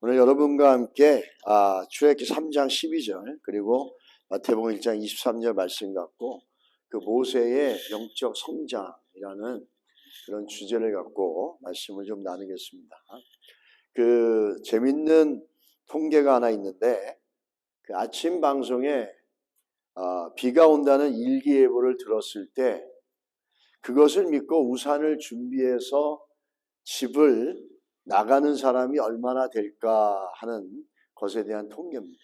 오늘 여러분과 함께 출애굽기 3장 12절 그리고 마태복음 1장 23절 말씀 갖고 그 모세의 영적 성장이라는 그런 주제를 갖고 말씀을 좀 나누겠습니다. 그 재밌는 통계가 하나 있는데 그 아침 방송에 비가 온다는 일기예보를 들었을 때 그것을 믿고 우산을 준비해서 집을 나가는 사람이 얼마나 될까 하는 것에 대한 통계입니다.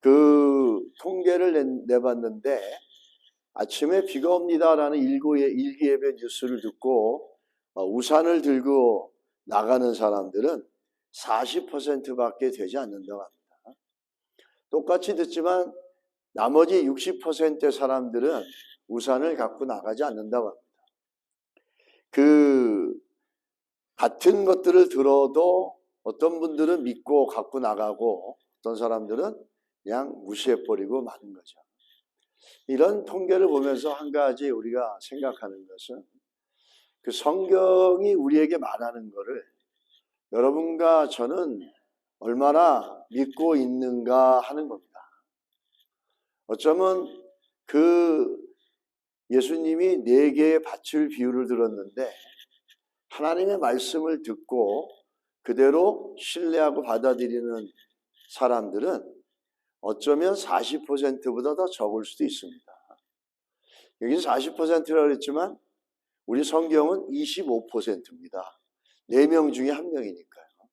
그 통계를 내봤는데 아침에 비가 옵니다라는 일기예배 뉴스를 듣고 우산을 들고 나가는 사람들은 40%밖에 되지 않는다고 합니다. 똑같이 듣지만 나머지 60%의 사람들은 우산을 갖고 나가지 않는다고 합니다. 같은 것들을 들어도 어떤 분들은 믿고 갖고 나가고 어떤 사람들은 그냥 무시해버리고 마는 거죠. 이런 통계를 보면서 한 가지 우리가 생각하는 것은 그 성경이 우리에게 말하는 것을 여러분과 저는 얼마나 믿고 있는가 하는 겁니다. 어쩌면 그 예수님이 4개의 밭을 비유를 들었는데 하나님의 말씀을 듣고 그대로 신뢰하고 받아들이는 사람들은 어쩌면 40%보다 더 적을 수도 있습니다. 여기서 40%라고 그랬지만 우리 성경은 25%입니다. 4명 중에 1명이니까요.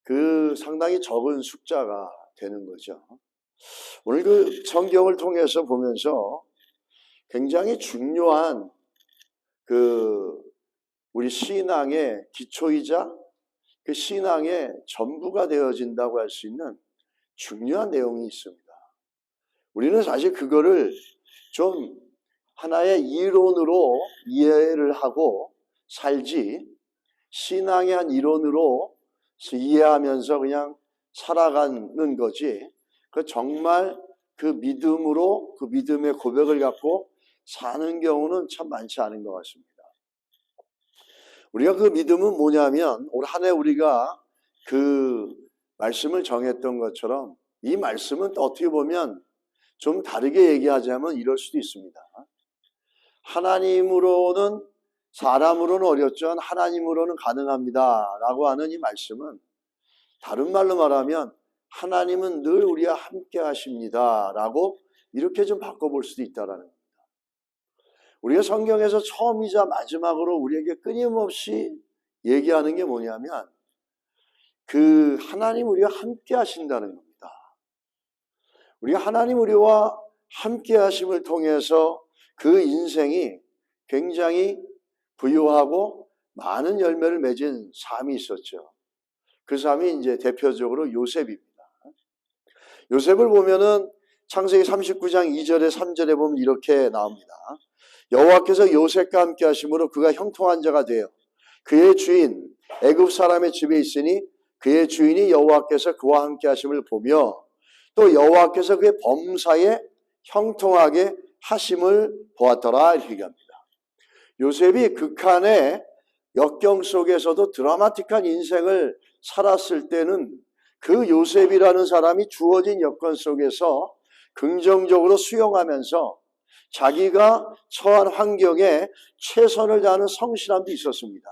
그 상당히 적은 숫자가 되는 거죠. 오늘 그 성경을 통해서 보면서 굉장히 중요한 우리 신앙의 기초이자 그 신앙의 전부가 되어진다고 할 수 있는 중요한 내용이 있습니다. 우리는 사실 그거를 좀 하나의 이론으로 이해를 하고 살지 신앙의 한 이론으로 이해하면서 그냥 살아가는 거지 정말 그 믿음으로 그 믿음의 고백을 갖고 사는 경우는 참 많지 않은 것 같습니다. 우리가 그 믿음은 뭐냐면 올 한 해 우리가 그 말씀을 정했던 것처럼 이 말씀은 또 어떻게 보면 좀 다르게 얘기하자면 이럴 수도 있습니다. 하나님으로는 사람으로는 어렵지만 하나님으로는 가능합니다 라고 하는 이 말씀은 다른 말로 말하면 하나님은 늘 우리와 함께 하십니다 라고 이렇게 좀 바꿔볼 수도 있다라는 겁니다. 우리가 성경에서 처음이자 마지막으로 우리에게 끊임없이 얘기하는 게 뭐냐면 그 하나님 우리와 함께 하신다는 겁니다. 우리가 하나님 우리와 함께 하심을 통해서 그 인생이 굉장히 부유하고 많은 열매를 맺은 삶이 있었죠. 그 삶이 이제 대표적으로 요셉입니다. 요셉을 보면은 창세기 39장 2절에 3절에 보면 이렇게 나옵니다. 여호와께서 요셉과 함께 하심으로 그가 형통한 자가 되어 그의 주인 애굽 사람의 집에 있으니 그의 주인이 여호와께서 그와 함께 하심을 보며 또 여호와께서 그의 범사에 형통하게 하심을 보았더라 이렇게 얘기합니다. 요셉이 극한의 역경 속에서도 드라마틱한 인생을 살았을 때는 그 요셉이라는 사람이 주어진 여건 속에서 긍정적으로 수용하면서 자기가 처한 환경에 최선을 다하는 성실함도 있었습니다.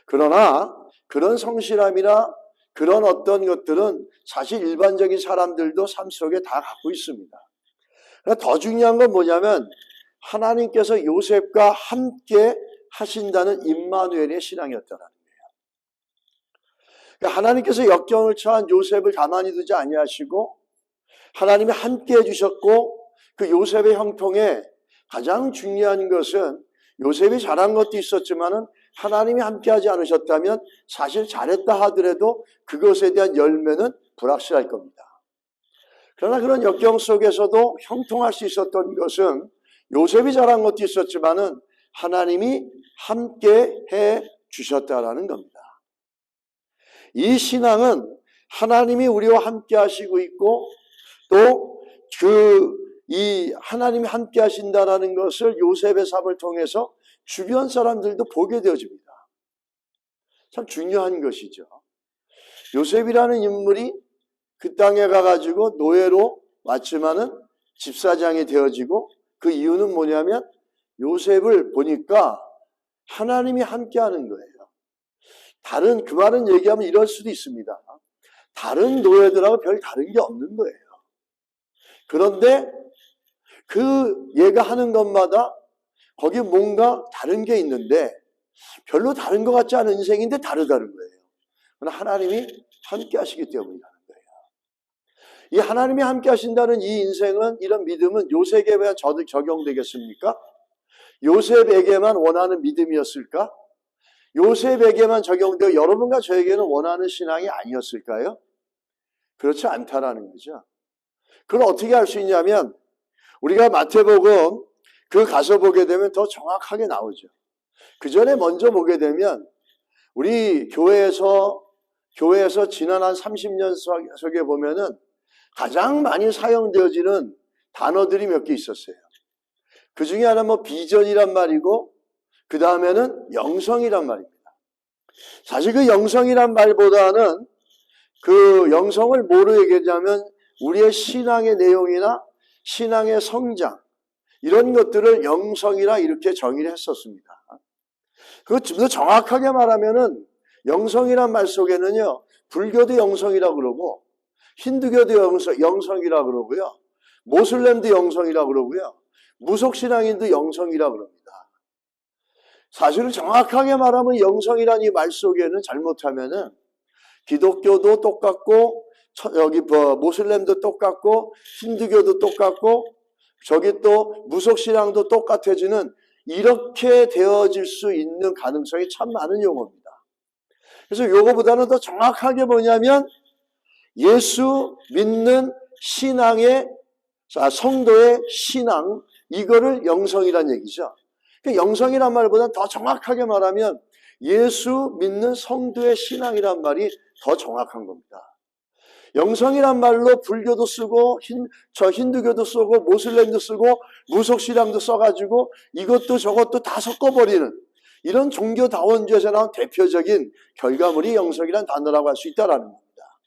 그러나 그런 성실함이나 그런 어떤 것들은 사실 일반적인 사람들도 삶 속에 다 갖고 있습니다. 그러나 더 중요한 건 뭐냐면 하나님께서 요셉과 함께 하신다는 임마누엘의 신앙이었다는 거예요. 그러니까 하나님께서 역경을 처한 요셉을 가만히 두지 아니하시고 하나님이 함께 해주셨고 그 요셉의 형통에 가장 중요한 것은 요셉이 잘한 것도 있었지만은 하나님이 함께하지 않으셨다면 사실 잘했다 하더라도 그것에 대한 열매는 불확실할 겁니다. 그러나 그런 역경 속에서도 형통할 수 있었던 것은 요셉이 잘한 것도 있었지만은 하나님이 함께해 주셨다라는 겁니다. 이 신앙은 하나님이 우리와 함께 하시고 있고 또 이 하나님이 함께 하신다라는 것을 요셉의 삶을 통해서 주변 사람들도 보게 되어집니다. 참 중요한 것이죠. 요셉이라는 인물이 그 땅에 가가지고 노예로 왔지만은 집사장이 되어지고, 그 이유는 뭐냐면 요셉을 보니까 하나님이 함께하는 거예요. 그 말은 얘기하면 이럴 수도 있습니다. 다른 노예들하고 별 다른 게 없는 거예요. 그런데 얘가 하는 것마다 거기 뭔가 다른 게 있는데, 별로 다른 것 같지 않은 인생인데 다르다는 거예요. 그러나 하나님이 함께 하시기 때문이라는 거예요. 이 하나님이 함께 하신다는 이 인생은, 이런 믿음은 요셉에게만 적용되겠습니까? 요셉에게만 원하는 믿음이었을까? 요셉에게만 적용되어 여러분과 저에게는 원하는 신앙이 아니었을까요? 그렇지 않다라는 거죠. 그걸 어떻게 알 수 있냐면, 우리가 마태복음 가서 보게 되면 더 정확하게 나오죠. 그 전에 먼저 보게 되면, 우리 교회에서 지난 한 30년 속에 보면은 가장 많이 사용되어지는 단어들이 몇 개 있었어요. 그 중에 하나는 비전이란 말이고, 그 다음에는 영성이란 말입니다. 사실 그 영성이란 말보다는 그 영성을 뭐로 얘기하냐면 우리의 신앙의 내용이나 신앙의 성장, 이런 것들을 영성이라 이렇게 정의를 했었습니다. 그거 좀 더 정확하게 말하면은 영성이란 말 속에는요, 불교도 영성이라고 그러고, 힌두교도 영성이라고 그러고요, 모슬렘도 영성이라고 그러고요, 무속신앙인도 영성이라고 그럽니다. 사실을 정확하게 말하면 영성이라는 이 말 속에는 잘못하면은 기독교도 똑같고, 모슬렘도 똑같고, 힌두교도 똑같고, 저기 또 무속신앙도 똑같아지는, 이렇게 되어질 수 있는 가능성이 참 많은 용어입니다. 그래서 요거보다는 더 정확하게 뭐냐면 예수 믿는 신앙의, 성도의 신앙, 이거를 영성이란 얘기죠. 영성이란 말보다는 더 정확하게 말하면 예수 믿는 성도의 신앙이란 말이 더 정확한 겁니다. 영성이란 말로 불교도 쓰고 힌두교도 쓰고 모슬렘도 쓰고 무속신앙도 써가지고 이것도 저것도 다 섞어버리는, 이런 종교다원주의에서 나온 대표적인 결과물이 영성이란 단어라고 할 수 있다는 겁니다.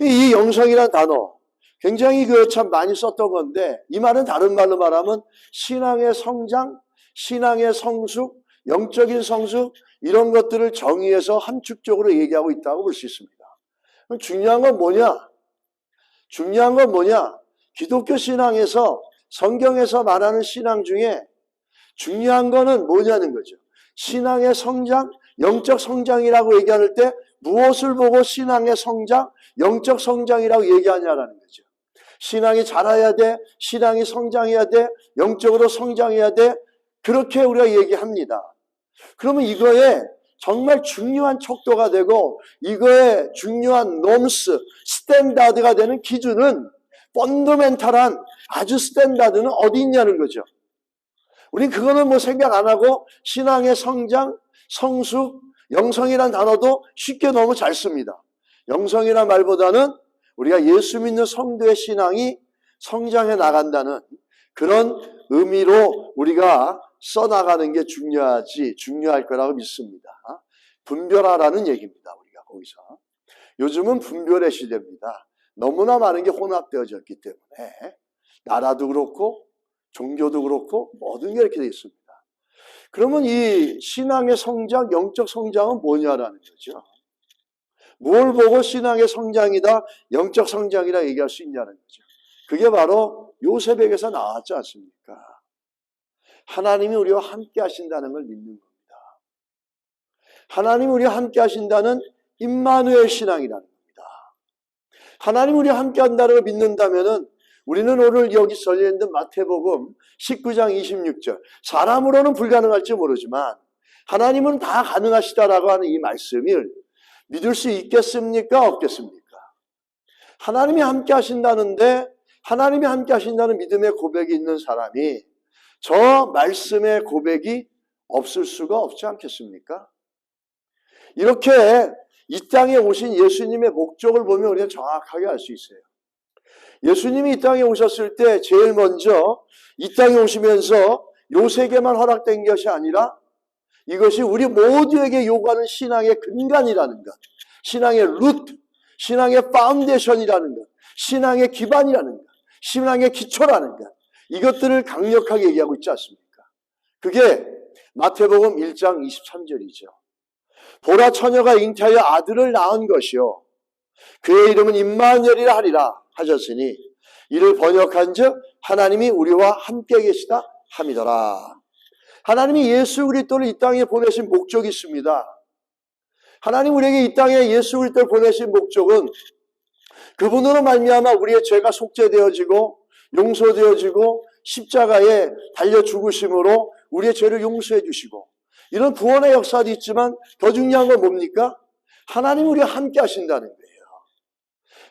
이 영성이란 단어 굉장히 참 많이 썼던 건데, 이 말은 다른 말로 말하면 신앙의 성장, 신앙의 성숙, 영적인 성숙, 이런 것들을 정의해서 함축적으로 얘기하고 있다고 볼 수 있습니다. 그럼 중요한 건 뭐냐? 기독교 신앙에서, 성경에서 말하는 신앙 중에 중요한 거는 뭐냐는 거죠. 신앙의 성장, 영적 성장이라고 얘기할 때 무엇을 보고 신앙의 성장, 영적 성장이라고 얘기하냐라는 거죠. 신앙이 자라야 돼, 신앙이 성장해야 돼, 영적으로 성장해야 돼, 그렇게 우리가 얘기합니다. 그러면 이거에 정말 중요한 척도가 되고, 이거에 중요한 놈스, 스탠다드가 되는 기준은, 펀더멘탈한 아주 스탠다드는 어디 있냐는 거죠. 우린 그거는 생각 안 하고 신앙의 성장, 성숙, 영성이란 단어도 쉽게 너무 잘 씁니다. 영성이란 말보다는 우리가 예수 믿는 성도의 신앙이 성장해 나간다는 그런 의미로 우리가 써나가는 게 중요할 거라고 믿습니다. 분별하라는 얘기입니다. 우리가 거기서. 요즘은 분별의 시대입니다. 너무나 많은 게 혼합되어졌기 때문에 나라도 그렇고 종교도 그렇고 모든 게 이렇게 되어 있습니다. 그러면 이 신앙의 성장, 영적 성장은 뭐냐라는 거죠. 뭘 보고 신앙의 성장이다, 영적 성장이라 얘기할 수 있냐는 거죠. 그게 바로 요셉에게서 나왔지 않습니까? 하나님이 우리와 함께 하신다는 걸 믿는 겁니다. 하나님이 우리와 함께 하신다는 임마누엘 신앙이라는 겁니다. 하나님이 우리와 함께 한다는 걸 믿는다면은 우리는 오늘 여기 써있는 마태복음 19장 26절, 사람으로는 불가능할지 모르지만 하나님은 다 가능하시다라고 하는 이 말씀을 믿을 수 있겠습니까? 없겠습니까? 하나님이 함께 하신다는데, 하나님이 함께 하신다는 믿음의 고백이 있는 사람이 저 말씀의 고백이 없을 수가 없지 않겠습니까? 이렇게 이 땅에 오신 예수님의 목적을 보면 우리가 정확하게 알 수 있어요. 예수님이 이 땅에 오셨을 때 제일 먼저 이 땅에 오시면서 요셉에게만 허락된 것이 아니라 이것이 우리 모두에게 요구하는 신앙의 근간이라는 것, 신앙의 루트, 신앙의 파운데이션이라는 것, 신앙의 기반이라는 것, 신앙의 기초라는 것, 이것들을 강력하게 얘기하고 있지 않습니까? 그게 마태복음 1장 23절이죠. 보라 처녀가 잉태하여 아들을 낳은 것이요 그의 이름은 임마누엘이라 하리라 하셨으니 이를 번역한즉 하나님이 우리와 함께 계시다 함이더라. 하나님이 예수 그리스도를 이 땅에 보내신 목적이 있습니다. 하나님 우리에게 이 땅에 예수 그리스도를 보내신 목적은 그분으로 말미암아 우리의 죄가 속죄되어지고 용서되어지고 십자가에 달려 죽으심으로 우리의 죄를 용서해 주시고 이런 구원의 역사도 있지만 더 중요한 건 뭡니까? 하나님 우리와 함께 하신다는 거예요.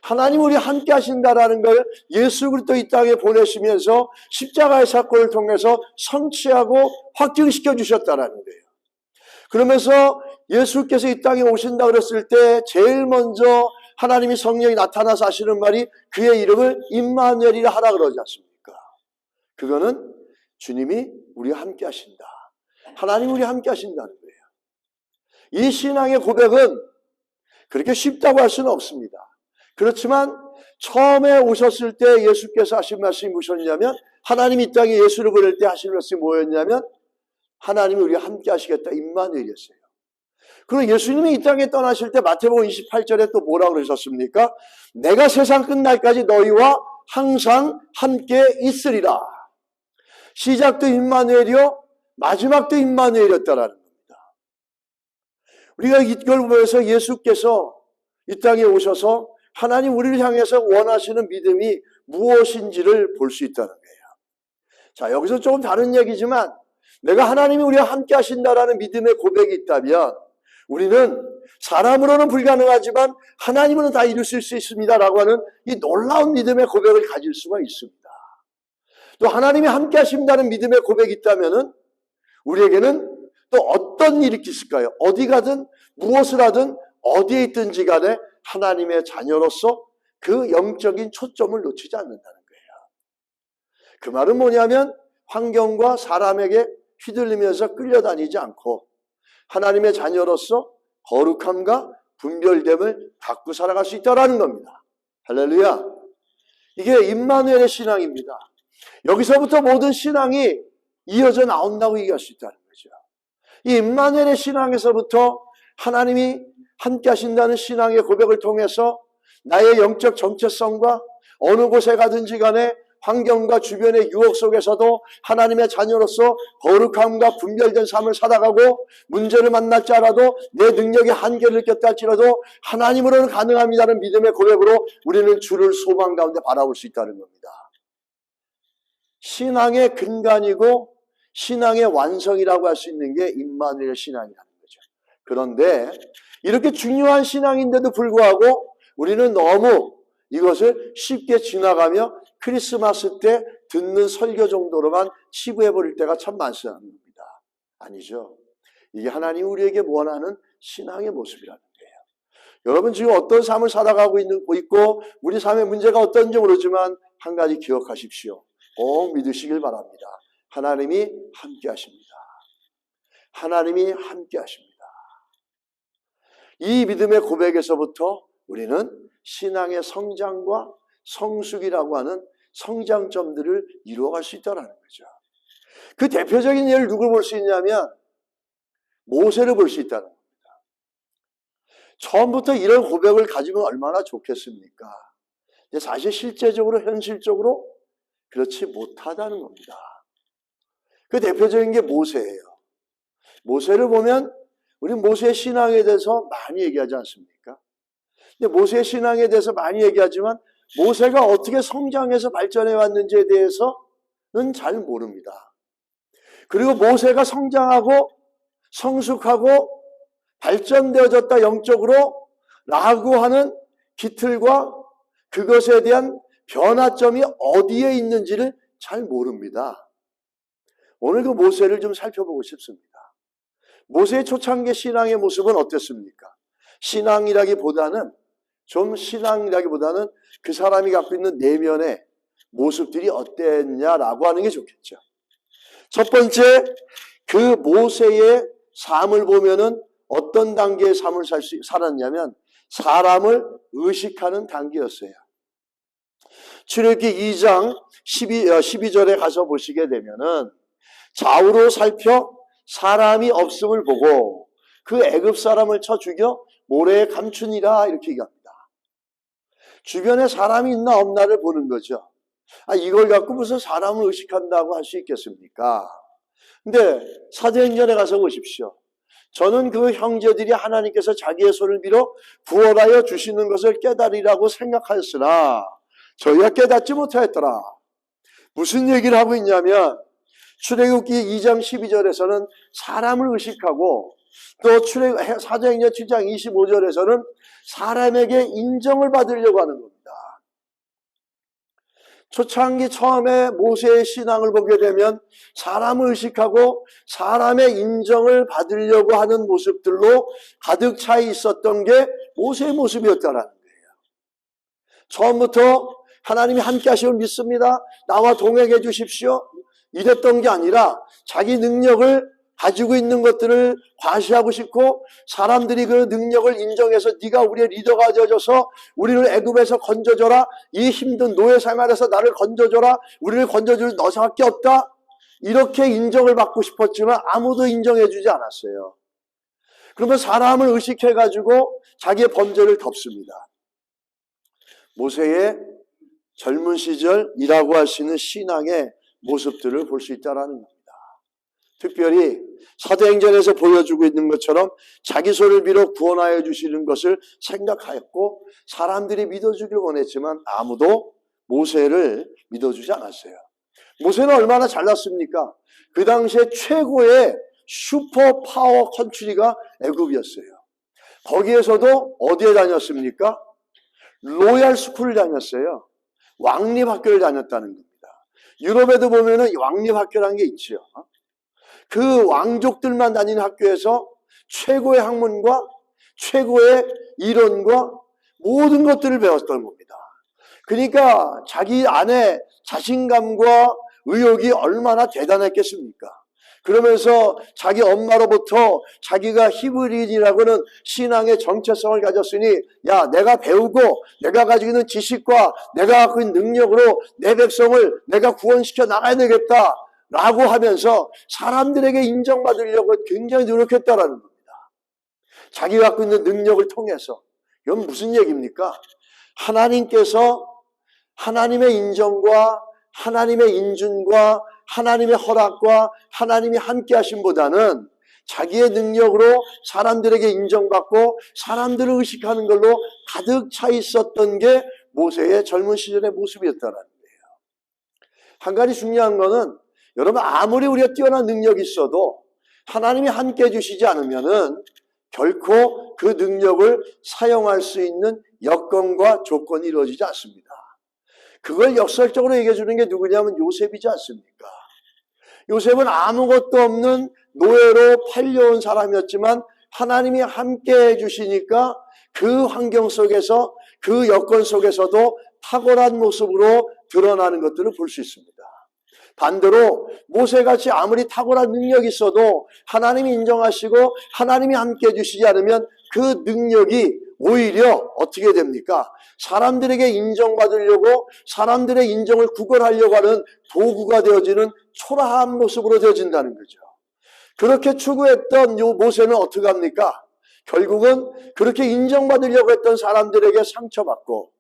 하나님 우리와 함께 하신다라는 걸 예수 그리스도 이 땅에 보내시면서 십자가의 사건을 통해서 성취하고 확증시켜 주셨다라는 거예요. 그러면서 예수께서 이 땅에 오신다 그랬을 때 제일 먼저 하나님이 성령이 나타나서 하시는 말이 그의 이름을 임마누엘이라 하라 그러지 않습니까? 그거는 주님이 우리와 함께 하신다. 하나님 우리와 함께 하신다는 거예요. 이 신앙의 고백은 그렇게 쉽다고 할 수는 없습니다. 그렇지만 처음에 오셨을 때 예수께서 하신 말씀이 무엇이었냐면 하나님이 이 땅에 예수를 보낼 때 하신 말씀이 뭐였냐면 하나님이 우리와 함께 하시겠다 임마누엘이었어요. 그리고 예수님이 이 땅에 떠나실 때 마태복음 28절에 또 뭐라고 그러셨습니까? 내가 세상 끝날까지 너희와 항상 함께 있으리라. 시작도 임마누엘이요 마지막도 임마누엘이었다라는 겁니다. 우리가 이걸 보면서 예수께서 이 땅에 오셔서 하나님 우리를 향해서 원하시는 믿음이 무엇인지를 볼 수 있다는 거예요. 자, 여기서 조금 다른 얘기지만 내가 하나님이 우리와 함께 하신다라는 믿음의 고백이 있다면 우리는 사람으로는 불가능하지만 하나님으로는 다 이룰 수 있습니다라고 하는 이 놀라운 믿음의 고백을 가질 수가 있습니다. 또 하나님이 함께 하신다는 믿음의 고백이 있다면 우리에게는 또 어떤 일이 있을까요? 어디 가든 무엇을 하든 어디에 있든지 간에 하나님의 자녀로서 그 영적인 초점을 놓치지 않는다는 거예요. 그 말은 뭐냐면 환경과 사람에게 휘둘리면서 끌려다니지 않고 하나님의 자녀로서 거룩함과 분별됨을 갖고 살아갈 수 있다는 겁니다. 할렐루야. 이게 임마누엘의 신앙입니다. 여기서부터 모든 신앙이 이어져 나온다고 얘기할 수 있다는 거죠. 이 임마누엘의 신앙에서부터 하나님이 함께 하신다는 신앙의 고백을 통해서 나의 영적 정체성과 어느 곳에 가든지 간에 환경과 주변의 유혹 속에서도 하나님의 자녀로서 거룩함과 분별된 삶을 살아가고 문제를 만날지 않아도 내 능력의 한계를 느꼈다 할지라도 하나님으로는 가능합니다는 믿음의 고백으로 우리는 주를 소망 가운데 바라볼 수 있다는 겁니다. 신앙의 근간이고 신앙의 완성이라고 할 수 있는 게 임마누엘 신앙이라는 거죠. 그런데 이렇게 중요한 신앙인데도 불구하고 우리는 너무 이것을 쉽게 지나가며 크리스마스 때 듣는 설교 정도로만 치부해버릴 때가 참 많습니다. 아니죠. 이게 하나님 우리에게 원하는 신앙의 모습이라는 거예요. 여러분 지금 어떤 삶을 살아가고 있고 우리 삶의 문제가 어떤지 모르지만 한 가지 기억하십시오. 꼭 믿으시길 바랍니다. 하나님이 함께 하십니다. 하나님이 함께 하십니다. 이 믿음의 고백에서부터 우리는 신앙의 성장과 성숙이라고 하는 성장점들을 이루어갈 수 있다는 거죠. 그 대표적인 예를 누굴 볼 수 있냐면 모세를 볼 수 있다는 겁니다. 처음부터 이런 고백을 가지면 얼마나 좋겠습니까? 근데 사실 실제적으로 현실적으로 그렇지 못하다는 겁니다. 그 대표적인 게 모세예요. 모세를 보면 우리 모세의 신앙에 대해서 많이 얘기하지 않습니까? 근데 모세의 신앙에 대해서 많이 얘기하지만 모세가 어떻게 성장해서 발전해 왔는지에 대해서는 잘 모릅니다. 그리고 모세가 성장하고 성숙하고 발전되어졌다 영적으로 라고 하는 기틀과 그것에 대한 변화점이 어디에 있는지를 잘 모릅니다. 오늘 그 모세를 좀 살펴보고 싶습니다. 모세의 초창기 신앙의 모습은 어땠습니까? 신앙이라기보다는 그 사람이 갖고 있는 내면의 모습들이 어땠냐라고 하는 게 좋겠죠. 첫 번째, 그 모세의 삶을 보면은 어떤 단계의 삶을 살았냐면 사람을 의식하는 단계였어요. 출애굽기 2장 12절에 가서 보시게 되면은 좌우로 살펴 사람이 없음을 보고 그 애굽 사람을 쳐 죽여 모래에 감추니라 이렇게 얘기합니다. 주변에 사람이 있나 없나를 보는 거죠. 이걸 갖고 무슨 사람을 의식한다고 할 수 있겠습니까? 근데 사도행전에 가서 보십시오. 저는 그 형제들이 하나님께서 자기의 손을 빌어 구원하여 주시는 것을 깨달으리라고 생각하였으나 저희가 깨닫지 못하였더라. 무슨 얘기를 하고 있냐면 출애굽기 2장 12절에서는 사람을 의식하고 또 사도행전 7장 25절에서는 사람에게 인정을 받으려고 하는 겁니다. 초창기 처음에 모세의 신앙을 보게 되면 사람을 의식하고 사람의 인정을 받으려고 하는 모습들로 가득 차 있었던 게 모세의 모습이었다라는 거예요. 처음부터 하나님이 함께 하심을 믿습니다. 나와 동행해 주십시오. 이랬던 게 아니라 자기 능력을 가지고 있는 것들을 과시하고 싶고 사람들이 그 능력을 인정해서 네가 우리의 리더가 되어줘서 우리를 애굽에서 건져줘라. 이 힘든 노예 생활에서 나를 건져줘라. 우리를 건져줄 너밖에 없다. 이렇게 인정을 받고 싶었지만 아무도 인정해 주지 않았어요. 그러면 사람을 의식해가지고 자기의 범죄를 덮습니다. 모세의 젊은 시절이라고 할 수 있는 신앙의 모습들을 볼 수 있다는 겁니다. 특별히 사도행전에서 보여주고 있는 것처럼 자기 손을 빌어 구원하여 주시는 것을 생각하였고 사람들이 믿어주길 원했지만 아무도 모세를 믿어주지 않았어요. 모세는 얼마나 잘났습니까? 그 당시에 최고의 슈퍼 파워 컨트리가 애굽이었어요. 거기에서도 어디에 다녔습니까? 로얄 스쿨을 다녔어요. 왕립학교를 다녔다는 겁니다. 유럽에도 보면은 왕립학교라는 게 있죠. 그 왕족들만 다니는 학교에서 최고의 학문과 최고의 이론과 모든 것들을 배웠던 겁니다. 그러니까 자기 안에 자신감과 의욕이 얼마나 대단했겠습니까? 그러면서 자기 엄마로부터 자기가 히브리인이라고는 신앙의 정체성을 가졌으니 야 내가 배우고 내가 가지고 있는 지식과 내가 갖고 있는 능력으로 내 백성을 내가 구원시켜 나가야 되겠다 라고 하면서 사람들에게 인정받으려고 굉장히 노력했다라는 겁니다. 자기가 갖고 있는 능력을 통해서. 이건 무슨 얘기입니까? 하나님께서 하나님의 인정과 하나님의 인준과 하나님의 허락과 하나님이 함께 하심보다는 자기의 능력으로 사람들에게 인정받고 사람들을 의식하는 걸로 가득 차 있었던 게 모세의 젊은 시절의 모습이었다는 거예요. 한 가지 중요한 거는 여러분 아무리 우리가 뛰어난 능력이 있어도 하나님이 함께 해주시지 않으면은 결코 그 능력을 사용할 수 있는 여건과 조건이 이루어지지 않습니다. 그걸 역설적으로 얘기해 주는 게 누구냐면 요셉이지 않습니까? 요셉은 아무것도 없는 노예로 팔려온 사람이었지만 하나님이 함께 해주시니까 그 환경 속에서 그 여건 속에서도 탁월한 모습으로 드러나는 것들을 볼 수 있습니다. 반대로 모세같이 아무리 탁월한 능력이 있어도 하나님이 인정하시고 하나님이 함께 해주시지 않으면 그 능력이 오히려 어떻게 됩니까? 사람들에게 인정받으려고 사람들의 인정을 구걸하려고 하는 도구가 되어지는 초라한 모습으로 되어진다는 거죠. 그렇게 추구했던 요 모세는 어떻게 합니까? 결국은 그렇게 인정받으려고 했던 사람들에게 상처받고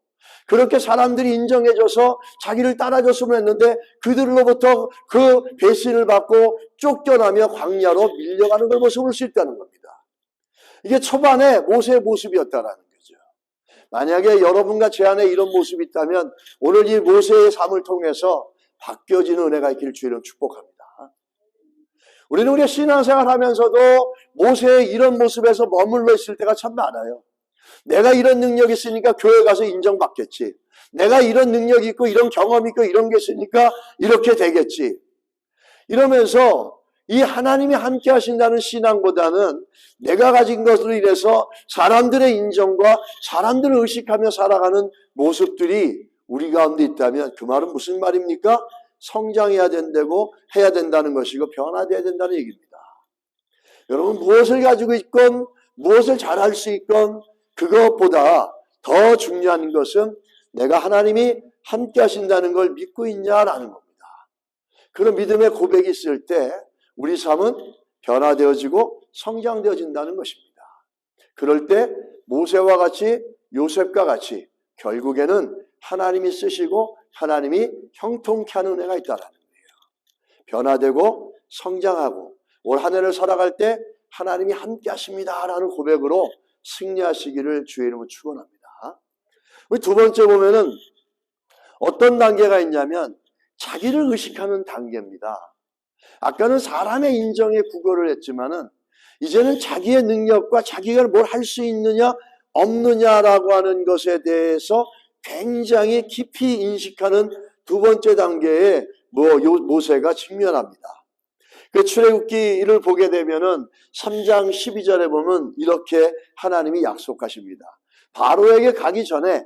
그렇게 사람들이 인정해줘서 자기를 따라줬으면 했는데 그들로부터 그 배신을 받고 쫓겨나며 광야로 밀려가는 걸 모습을 볼 수 있다는 겁니다. 이게 초반에 모세의 모습이었다라는 거죠. 만약에 여러분과 제 안에 이런 모습이 있다면 오늘 이 모세의 삶을 통해서 바뀌어지는 은혜가 있기를 주의로 축복합니다. 우리는 우리의 신앙생활 하면서도 모세의 이런 모습에서 머물러 있을 때가 참 많아요. 내가 이런 능력이 있으니까 교회 가서 인정받겠지. 내가 이런 능력이 있고 이런 경험이 있고 이런 게 있으니까 이렇게 되겠지. 이러면서 이 하나님이 함께 하신다는 신앙보다는 내가 가진 것으로 인해서 사람들의 인정과 사람들을 의식하며 살아가는 모습들이 우리 가운데 있다면 그 말은 무슨 말입니까? 성장해야 된다고 해야 된다는 것이고 변화되어야 된다는 얘기입니다. 여러분 무엇을 가지고 있건 무엇을 잘할 수 있건 그것보다 더 중요한 것은 내가 하나님이 함께 하신다는 걸 믿고 있냐라는 겁니다. 그런 믿음의 고백이 있을 때 우리 삶은 변화되어지고 성장되어진다는 것입니다. 그럴 때 모세와 같이 요셉과 같이 결국에는 하나님이 쓰시고 하나님이 형통케 하는 은혜가 있다는 거예요. 변화되고 성장하고 올 한 해를 살아갈 때 하나님이 함께 하십니다라는 고백으로 승리하시기를 주의 이름으로 축원합니다. 우리 두 번째 보면은 어떤 단계가 있냐면 자기를 의식하는 단계입니다. 아까는 사람의 인정에 구걸을 했지만은 이제는 자기의 능력과 자기가 뭘 할 수 있느냐 없느냐라고 하는 것에 대해서 굉장히 깊이 인식하는 두 번째 단계에 모세가 직면합니다. 그 출애굽기를 보게 되면은 3장 12절에 보면 이렇게 하나님이 약속하십니다. 바로에게 가기 전에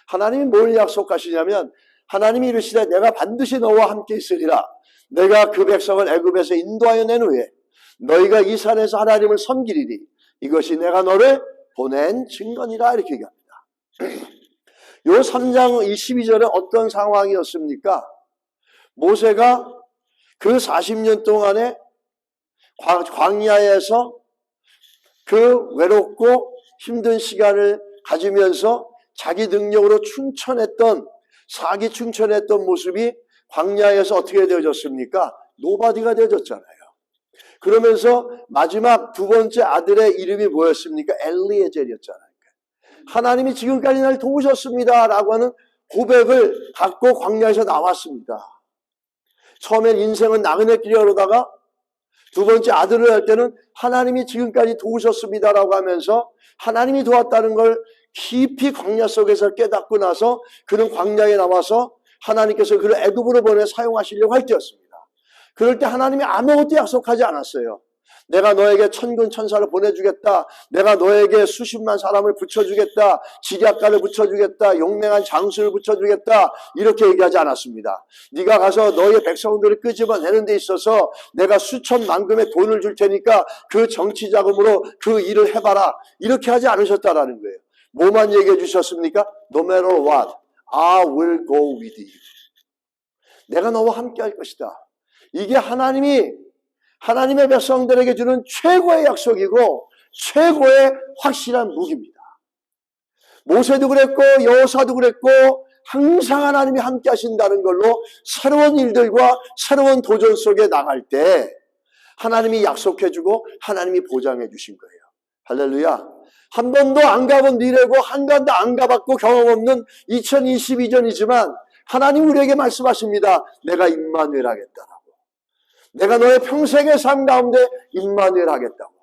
하나님이 뭘 약속하시냐면 하나님이 이르시되 내가 반드시 너와 함께 있으리라. 내가 그 백성을 애굽에서 인도하여 낸 후에 너희가 이 산에서 하나님을 섬기리니 이것이 내가 너를 보낸 증거니라 이렇게 얘기합니다. 요 3장 22절에 어떤 상황이었습니까? 모세가 그 40년 동안에 광야에서 그 외롭고 힘든 시간을 가지면서 자기 능력으로 사기 충천했던 모습이 광야에서 어떻게 되어졌습니까? 노바디가 되어졌잖아요. 그러면서 마지막 두 번째 아들의 이름이 뭐였습니까? 엘리에젤이었잖아요. 하나님이 지금까지 날 도우셨습니다 라고 하는 고백을 갖고 광야에서 나왔습니다. 처음엔 인생은 나그네 길이라 그러다가 두 번째 아들을 할 때는 하나님이 지금까지 도우셨습니다 라고 하면서 하나님이 도왔다는 걸 깊이 광야 속에서 깨닫고 나서 그는 광야에 나와서 하나님께서 그를 애굽으로 보내 사용하시려고 할 때였습니다. 그럴 때 하나님이 아무것도 약속하지 않았어요. 내가 너에게 천군 천사를 보내주겠다. 내가 너에게 수십만 사람을 붙여주겠다. 지략가를 붙여주겠다. 용맹한 장수를 붙여주겠다. 이렇게 얘기하지 않았습니다. 네가 가서 너의 백성들을 끄집어내는 데 있어서 내가 수천만 금의 돈을 줄 테니까 그 정치 자금으로 그 일을 해봐라. 이렇게 하지 않으셨다라는 거예요. 뭐만 얘기해 주셨습니까? No matter what, I will go with you. 내가 너와 함께 할 것이다. 이게 하나님의 백성들에게 주는 최고의 약속이고 최고의 확실한 무기입니다. 모세도 그랬고 여호사도 그랬고 항상 하나님이 함께 하신다는 걸로 새로운 일들과 새로운 도전 속에 나갈 때 하나님이 약속해주고 하나님이 보장해 주신 거예요. 할렐루야. 한 번도 안 가본 미래고 한 번도 안 가봤고 경험 없는 2022년이지만 하나님 우리에게 말씀하십니다. 내가 임마누엘 하겠다라고. 내가 너의 평생의 삶 가운데 임마누엘 하겠다고.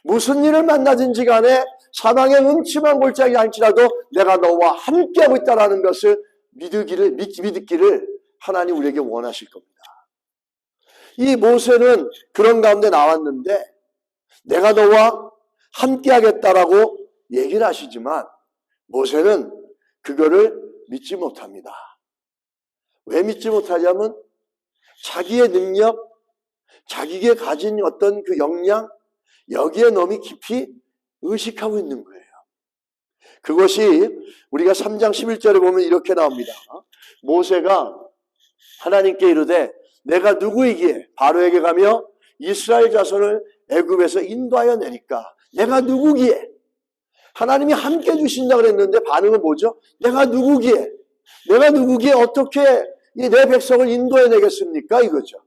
무슨 일을 만나든지 간에 사방에 음침한 골짜기 할지라도 내가 너와 함께하고 있다는 것을 믿기를 하나님 우리에게 원하실 겁니다. 이 모세는 그런 가운데 나왔는데 내가 너와 함께하겠다라고 얘기를 하시지만 모세는 그거를 믿지 못합니다. 왜 믿지 못하냐면 자기의 능력, 자기가 가진 어떤 그 역량, 여기에 너무 깊이 의식하고 있는 거예요. 그것이 우리가 3장 11절에 보면 이렇게 나옵니다. 모세가 하나님께 이르되 내가 누구이기에 바로에게 가며 이스라엘 자손을 애굽에서 인도하여 내니까 내가 누구기에? 하나님이 함께 해주신다 그랬는데 반응은 뭐죠? 내가 누구기에? 내가 누구기에 어떻게 내 백성을 인도해 내겠습니까? 이거죠.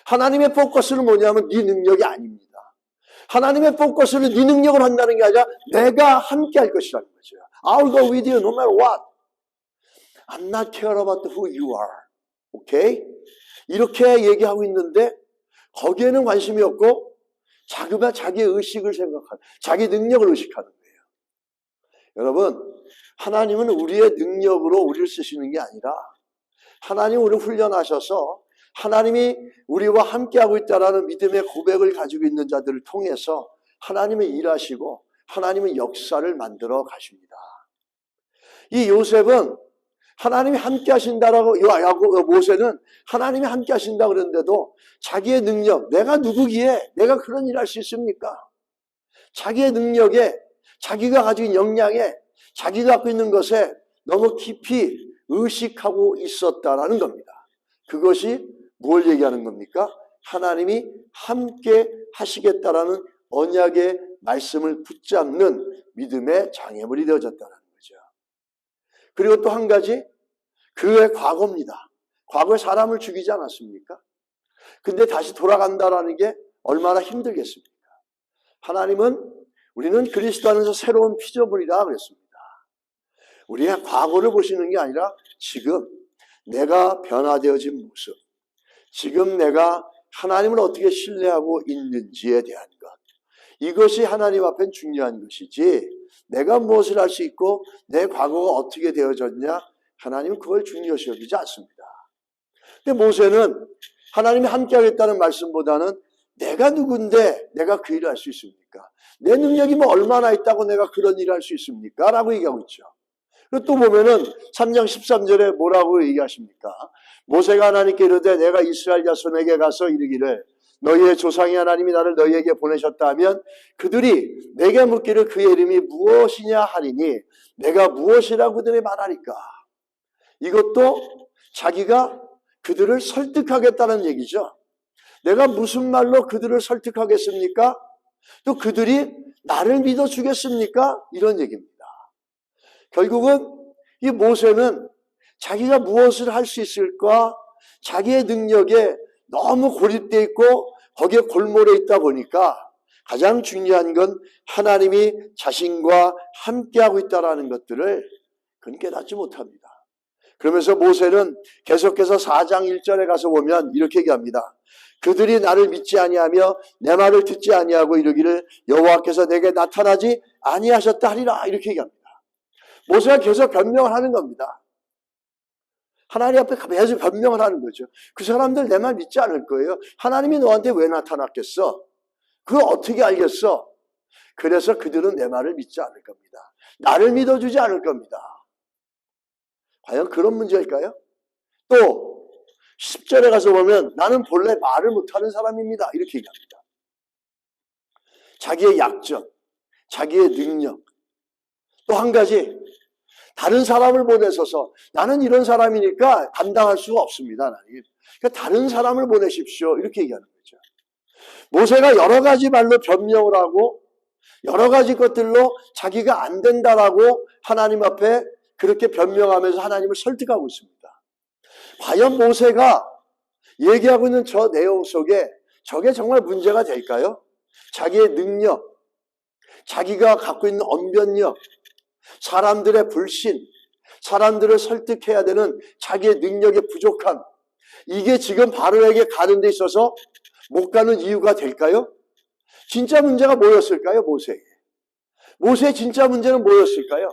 하나님의 포커스는 뭐냐면 네 능력이 아닙니다. 하나님의 포커스는 네 능력을 한다는 게 아니라 내가 함께 할 것이라는 거죠. I'll go with you no matter what. I'm not care about who you are. 오케이? 이렇게 얘기하고 있는데 거기에는 관심이 없고 자기의 의식을 생각하는, 자기 능력을 의식하는 거예요. 여러분, 하나님은 우리의 능력으로 우리를 쓰시는 게 아니라 하나님 우리를 훈련하셔서 하나님이 우리와 함께하고 있다는 믿음의 고백을 가지고 있는 자들을 통해서 하나님의 일하시고 하나님의 역사를 만들어 가십니다. 이 요셉은 하나님이 함께 하신다라고, 모세는 하나님이 함께 하신다 그랬는데도 자기의 능력, 내가 누구기에 내가 그런 일을 할 수 있습니까? 자기의 능력에, 자기가 가진 역량에, 자기가 갖고 있는 것에 너무 깊이 의식하고 있었다라는 겁니다. 그것이 뭘 얘기하는 겁니까? 하나님이 함께 하시겠다라는 언약의 말씀을 붙잡는 믿음의 장애물이 되어졌다는 거죠. 그리고 또 한 가지, 그의 과거입니다. 과거에 사람을 죽이지 않았습니까? 근데 다시 돌아간다라는 게 얼마나 힘들겠습니까? 하나님은 우리는 그리스도 안에서 새로운 피조물이라 그랬습니다. 우리가 과거를 보시는 게 아니라 지금 내가 변화되어진 모습, 지금 내가 하나님을 어떻게 신뢰하고 있는지에 대한 것, 이것이 하나님 앞엔 중요한 것이지 내가 무엇을 할 수 있고 내 과거가 어떻게 되어졌냐, 하나님은 그걸 중요시 여기지 않습니다. 근데 모세는 하나님이 함께 하겠다는 말씀보다는 내가 누군데 내가 그 일을 할 수 있습니까? 내 능력이 뭐 얼마나 있다고 내가 그런 일을 할 수 있습니까? 라고 얘기하고 있죠. 그리고 또 보면은 3장 13절에 뭐라고 얘기하십니까? 모세가 하나님께 이르되 내가 이스라엘 자손에게 가서 이르기를 너희의 조상의 하나님이 나를 너희에게 보내셨다 하면 그들이 내게 묻기를 그의 이름이 무엇이냐 하리니 내가 무엇이라고 그들이 말하리까? 이것도 자기가 그들을 설득하겠다는 얘기죠. 내가 무슨 말로 그들을 설득하겠습니까? 또 그들이 나를 믿어주겠습니까? 이런 얘기입니다. 결국은 이 모세는 자기가 무엇을 할 수 있을까? 자기의 능력에 너무 고립되어 있고 거기에 골몰해 있다 보니까 가장 중요한 건 하나님이 자신과 함께하고 있다는 것들을 그는 깨닫지 못합니다. 그러면서 모세는 계속해서 4장 1절에 가서 보면 이렇게 얘기합니다. 그들이 나를 믿지 아니하며 내 말을 듣지 아니하고 이르기를 여호와께서 내게 나타나지 아니하셨다 하리라, 이렇게 얘기합니다. 모세가 계속 변명을 하는 겁니다. 하나님 앞에 계속 변명을 하는 거죠. 그 사람들 내 말 믿지 않을 거예요. 하나님이 너한테 왜 나타났겠어? 그걸 어떻게 알겠어? 그래서 그들은 내 말을 믿지 않을 겁니다. 나를 믿어주지 않을 겁니다. 과연 그런 문제일까요? 또 10절에 가서 보면 나는 본래 말을 못하는 사람입니다, 이렇게 얘기합니다. 자기의 약점, 자기의 능력, 또 한 가지 다른 사람을 보내셔서 나는 이런 사람이니까 감당할 수가 없습니다, 하나님. 그러니까 다른 사람을 보내십시오, 이렇게 얘기하는 거죠. 모세가 여러 가지 말로 변명을 하고 여러 가지 것들로 자기가 안 된다라고 하나님 앞에 그렇게 변명하면서 하나님을 설득하고 있습니다. 과연 모세가 얘기하고 있는 저 내용 속에 저게 정말 문제가 될까요? 자기의 능력, 자기가 갖고 있는 언변력, 사람들의 불신, 사람들을 설득해야 되는 자기의 능력의 부족함, 이게 지금 바로에게 가는 데 있어서 못 가는 이유가 될까요? 진짜 문제가 뭐였을까요? 모세의 진짜 문제는 뭐였을까요?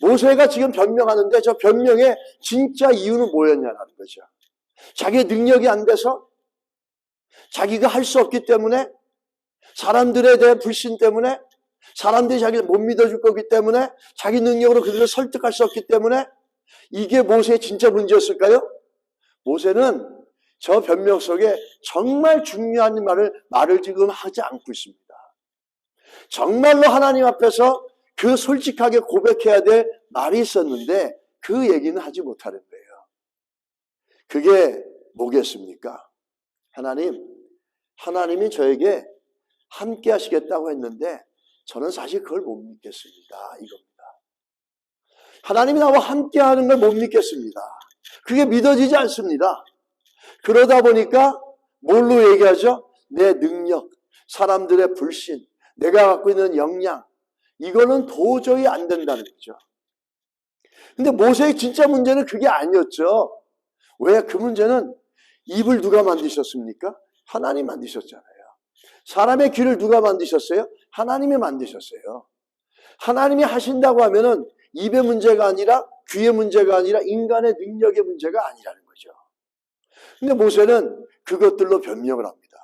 모세가 지금 변명하는데 저 변명의 진짜 이유는 뭐였냐는 거죠. 자기의 능력이 안 돼서, 자기가 할 수 없기 때문에, 사람들에 대한 불신 때문에, 사람들이 자기를 못 믿어줄 거기 때문에, 자기 능력으로 그들을 설득할 수 없기 때문에, 이게 모세의 진짜 문제였을까요? 모세는 저 변명 속에 정말 중요한 말을 지금 하지 않고 있습니다. 정말로 하나님 앞에서 그 솔직하게 고백해야 될 말이 있었는데 그 얘기는 하지 못하는 거예요. 그게 뭐겠습니까? 하나님이 저에게 함께 하시겠다고 했는데 저는 사실 그걸 못 믿겠습니다, 이겁니다. 하나님이 나와 함께 하는 걸 못 믿겠습니다. 그게 믿어지지 않습니다. 그러다 보니까 뭘로 얘기하죠? 내 능력, 사람들의 불신, 내가 갖고 있는 역량, 이거는 도저히 안 된다는 거죠. 근데 모세의 진짜 문제는 그게 아니었죠. 왜? 그 문제는 입을 누가 만드셨습니까? 하나님 만드셨잖아요. 사람의 귀를 누가 만드셨어요? 하나님이 만드셨어요. 하나님이 하신다고 하면은 입의 문제가 아니라, 귀의 문제가 아니라 인간의 능력의 문제가 아니라는 거죠. 근데 모세는 그것들로 변명을 합니다.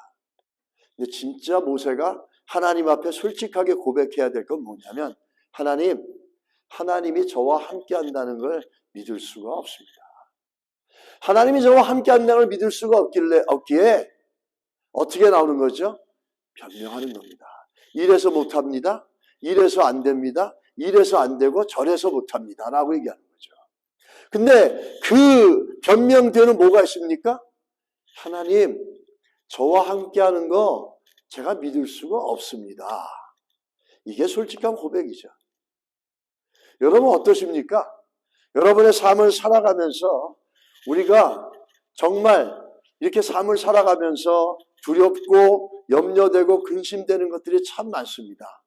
근데 진짜 모세가 하나님 앞에 솔직하게 고백해야 될 건 뭐냐면, 하나님이 저와 함께 한다는 걸 믿을 수가 없습니다. 하나님이 저와 함께 한다는 걸 믿을 수가 없기에 어떻게 나오는 거죠? 변명하는 겁니다. 이래서 못합니다. 이래서 안 됩니다. 이래서 안 되고 저래서 못합니다. 라고 얘기하는 거죠. 근데 그 변명되는 뭐가 있습니까? 하나님, 저와 함께하는 거 제가 믿을 수가 없습니다. 이게 솔직한 고백이죠. 여러분 어떠십니까? 여러분의 삶을 살아가면서 우리가 정말 이렇게 삶을 살아가면서 두렵고 염려되고 근심되는 것들이 참 많습니다.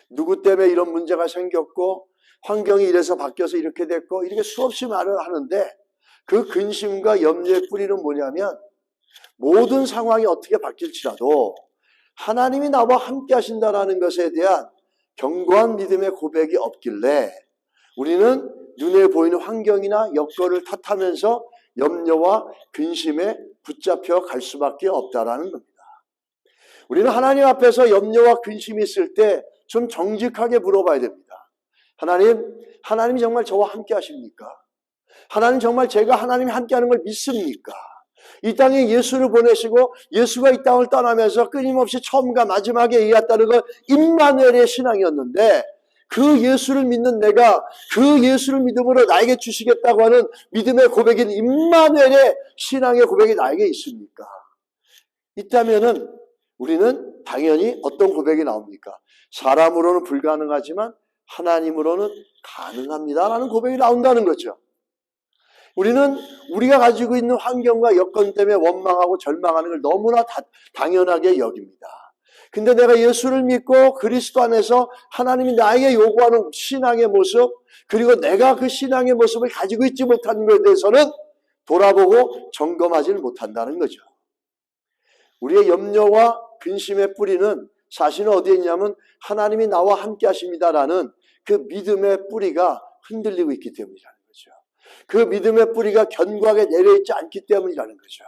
누구 때문에 이런 문제가 생겼고 환경이 이래서 바뀌어서 이렇게 됐고 이렇게 수없이 말을 하는데 그 근심과 염려의 뿌리는 뭐냐면 모든 상황이 어떻게 바뀔지라도 하나님이 나와 함께 하신다는 것에 대한 견고한 믿음의 고백이 없길래 우리는 눈에 보이는 환경이나 여건을 탓하면서 염려와 근심에 붙잡혀 갈 수밖에 없다라는 겁니다. 우리는 하나님 앞에서 염려와 근심이 있을 때 좀 정직하게 물어봐야 됩니다. 하나님이 정말 저와 함께 하십니까? 하나님 정말 제가 하나님이 함께 하는 걸 믿습니까? 이 땅에 예수를 보내시고 예수가 이 땅을 떠나면서 끊임없이 처음과 마지막에 이어왔다는 건 임마누엘의 신앙이었는데 그 예수를 믿는 내가 그 예수를 믿음으로 나에게 주시겠다고 하는 믿음의 고백인 임마누엘의 신앙의 고백이 나에게 있습니까? 있다면은 우리는 당연히 어떤 고백이 나옵니까? 사람으로는 불가능하지만 하나님으로는 가능합니다라는 고백이 나온다는 거죠. 우리는 우리가 가지고 있는 환경과 여건 때문에 원망하고 절망하는 걸 너무나 당연하게 여깁니다. 근데 내가 예수를 믿고 그리스도 안에서 하나님이 나에게 요구하는 신앙의 모습, 그리고 내가 그 신앙의 모습을 가지고 있지 못한 것에 대해서는 돌아보고 점검하지는 못한다는 거죠. 우리의 염려와 근심의 뿌리는 사실은 어디에 있냐면 하나님이 나와 함께 하십니다라는 그 믿음의 뿌리가 흔들리고 있기 때문이라는 거죠. 그 믿음의 뿌리가 견고하게 내려있지 않기 때문이라는 거죠.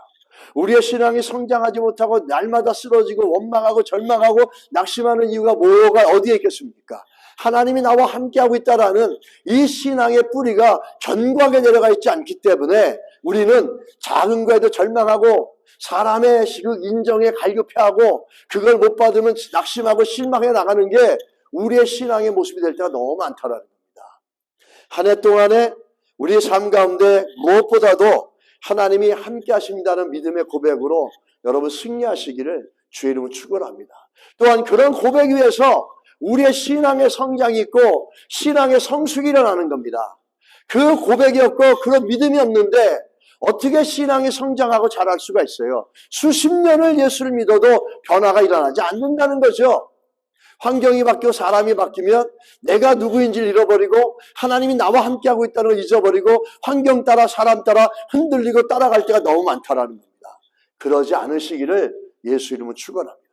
우리의 신앙이 성장하지 못하고 날마다 쓰러지고 원망하고 절망하고 낙심하는 이유가 뭐가 어디에 있겠습니까? 하나님이 나와 함께하고 있다라는 이 신앙의 뿌리가 견고하게 내려가 있지 않기 때문에 우리는 작은 거에도 절망하고 사람의 인정에 갈급해하고 그걸 못 받으면 낙심하고 실망해 나가는 게 우리의 신앙의 모습이 될 때가 너무 많다라는 겁니다. 한 해 동안에 우리의 삶 가운데 무엇보다도 하나님이 함께 하십니다는 믿음의 고백으로 여러분 승리하시기를 주의 이름으로 축원합니다. 또한 그런 고백 위에서 우리의 신앙의 성장이 있고 신앙의 성숙이 일어나는 겁니다. 그 고백이 없고 그런 믿음이 없는데 어떻게 신앙이 성장하고 자랄 수가 있어요? 수십 년을 예수를 믿어도 변화가 일어나지 않는다는 거죠. 환경이 바뀌고 사람이 바뀌면 내가 누구인지를 잃어버리고 하나님이 나와 함께하고 있다는 걸 잊어버리고 환경 따라 사람 따라 흔들리고 따라갈 때가 너무 많다라는 겁니다. 그러지 않으시기를 예수 이름으로 축원합니다.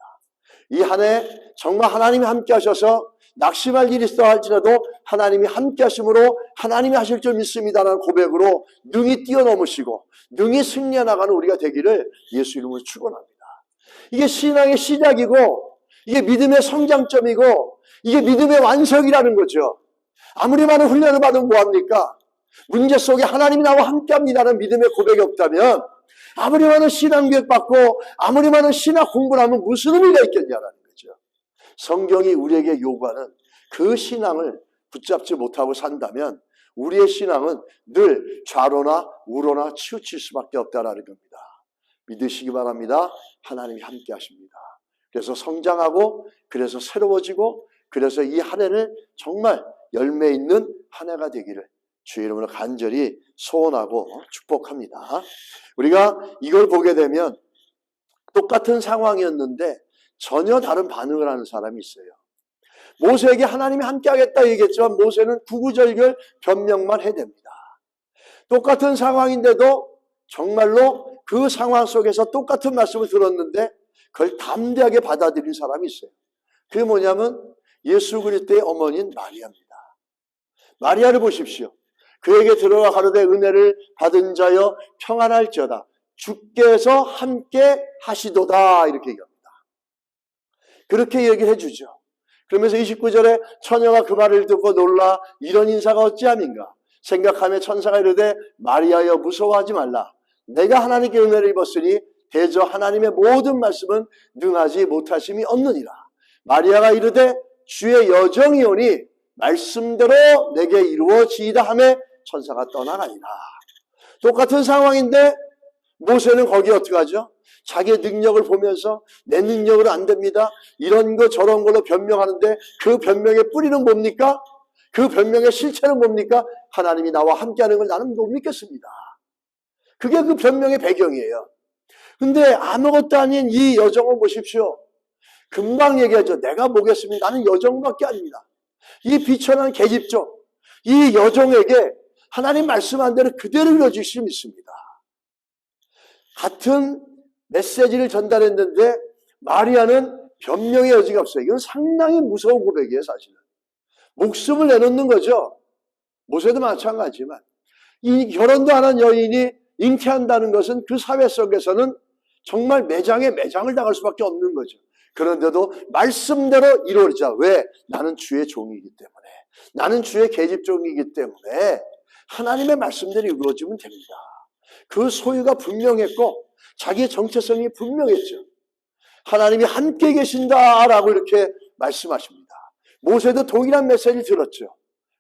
이 한 해 정말 하나님이 함께 하셔서 낙심할 일이 있어 할지라도 하나님이 함께 하심으로 하나님이 하실 줄 믿습니다라는 고백으로 능히 뛰어넘으시고 능히 승리해 나가는 우리가 되기를 예수 이름으로 축원합니다. 이게 신앙의 시작이고 이게 믿음의 성장점이고 이게 믿음의 완성이라는 거죠. 아무리 많은 훈련을 받으면 뭐합니까? 문제 속에 하나님이 나와 함께합니다라는 믿음의 고백이 없다면 아무리 많은 신앙교육 받고 아무리 많은 신학 공부를 하면 무슨 의미가 있겠냐라는 거죠. 성경이 우리에게 요구하는 그 신앙을 붙잡지 못하고 산다면 우리의 신앙은 늘 좌로나 우로나 치우칠 수밖에 없다라는 겁니다. 믿으시기 바랍니다. 하나님이 함께 하십니다. 그래서 성장하고 그래서 새로워지고 그래서 이 한 해를 정말 열매 있는 한 해가 되기를 주의 이름으로 간절히 소원하고 축복합니다. 우리가 이걸 보게 되면 똑같은 상황이었는데 전혀 다른 반응을 하는 사람이 있어요. 모세에게 하나님이 함께하겠다 얘기했지만 모세는 구구절절 변명만 해댑니다. 똑같은 상황인데도 정말로 그 상황 속에서 똑같은 말씀을 들었는데 그걸 담대하게 받아들인 사람이 있어요. 그게 뭐냐면 예수 그리스도의 어머니인 마리아입니다. 마리아를 보십시오. 그에게 들어가 가로되 은혜를 받은 자여 평안할지어다. 주께서 함께 하시도다 이렇게 얘기합니다. 그렇게 얘기를 해주죠. 그러면서 29절에 처녀가 그 말을 듣고 놀라 이런 인사가 어찌함인가 생각하며 천사가 이르되 마리아여 무서워하지 말라. 내가 하나님께 은혜를 입었으니 대저 하나님의 모든 말씀은 능하지 못하심이 없느니라. 마리아가 이르되 주의 여정이 오니 말씀대로 내게 이루어지이다 하며 천사가 떠나가니라. 똑같은 상황인데 모세는 거기 어떻게 하죠? 자기의 능력을 보면서 내 능력으로 안 됩니다, 이런 거 저런 걸로 변명하는데 그 변명의 뿌리는 뭡니까? 그 변명의 실체는 뭡니까? 하나님이 나와 함께하는 걸 나는 못 믿겠습니다. 그게 그 변명의 배경이에요. 근데 아무것도 아닌 이 여정을 보십시오. 금방 얘기하죠. 내가 뭐겠습니까? 나는 여정밖에 아닙니다. 이 비천한 계집종, 이 여종에게 하나님 말씀한 대로 그대로 이루어질 수 있습니다. 같은 메시지를 전달했는데 마리아는 변명의 여지가 없어요. 이건 상당히 무서운 고백이에요, 사실은. 목숨을 내놓는 거죠. 모세도 마찬가지지만 이 결혼도 안 한 여인이 잉태한다는 것은 그 사회 속에서는 정말 매장에 매장을 당할 수밖에 없는 거죠. 그런데도 말씀대로 이루어지자. 왜? 나는 주의 종이기 때문에, 나는 주의 계집종이기 때문에 하나님의 말씀대로 이루어지면 됩니다. 그 소유가 분명했고 자기의 정체성이 분명했죠. 하나님이 함께 계신다라고 이렇게 말씀하십니다. 모세도 동일한 메시지를 들었죠.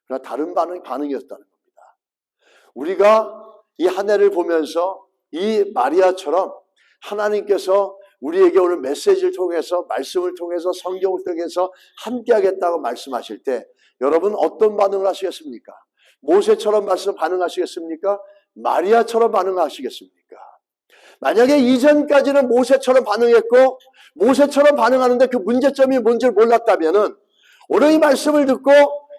그러나 다른 반응이었다는 겁니다. 우리가 이 한 해를 보면서 이 마리아처럼 하나님께서 우리에게 오늘 메시지를 통해서, 말씀을 통해서, 성경을 통해서 함께하겠다고 말씀하실 때 여러분 어떤 반응을 하시겠습니까? 모세처럼 반응하시겠습니까? 마리아처럼 반응하시겠습니까? 만약에 이전까지는 모세처럼 반응했고 모세처럼 반응하는데 그 문제점이 뭔지를 몰랐다면은 오늘 이 말씀을 듣고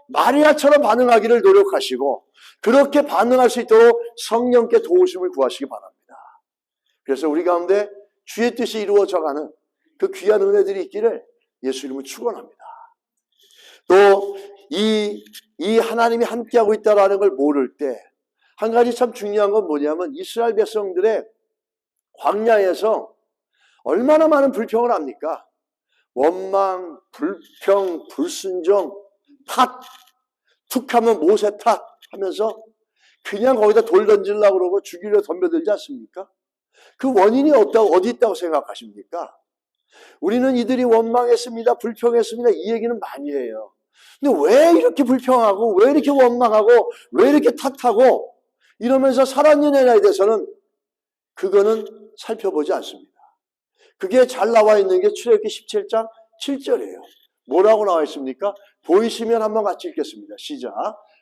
마리아처럼 반응하기를 노력하시고 그렇게 반응할 수 있도록 성령께 도우심을 구하시기 바랍니다. 그래서 우리 가운데 주의 뜻이 이루어져가는 그 귀한 은혜들이 있기를 예수 이름으로 축원합니다. 또 이 하나님이 함께하고 있다는 걸 모를 때 한 가지 참 중요한 건 뭐냐면 이스라엘 백성들의 광야에서 얼마나 많은 불평을 합니까? 원망, 불평, 불순종, 탓, 툭하면 모세 탓 하면서 그냥 거기다 돌 던지려고 그러고 죽이려 덤벼들지 않습니까? 그 원인이 어디 있다고 생각하십니까? 우리는 이들이 원망했습니다, 불평했습니다, 이 얘기는 많이 해요. 근데 왜 이렇게 불평하고 왜 이렇게 원망하고 왜 이렇게 탓하고 이러면서 살았느냐에 대해서는 그거는 살펴보지 않습니다. 그게 잘 나와 있는 게 출애굽기 17장 7절이에요. 뭐라고 나와 있습니까? 보이시면 한번 같이 읽겠습니다. 시작.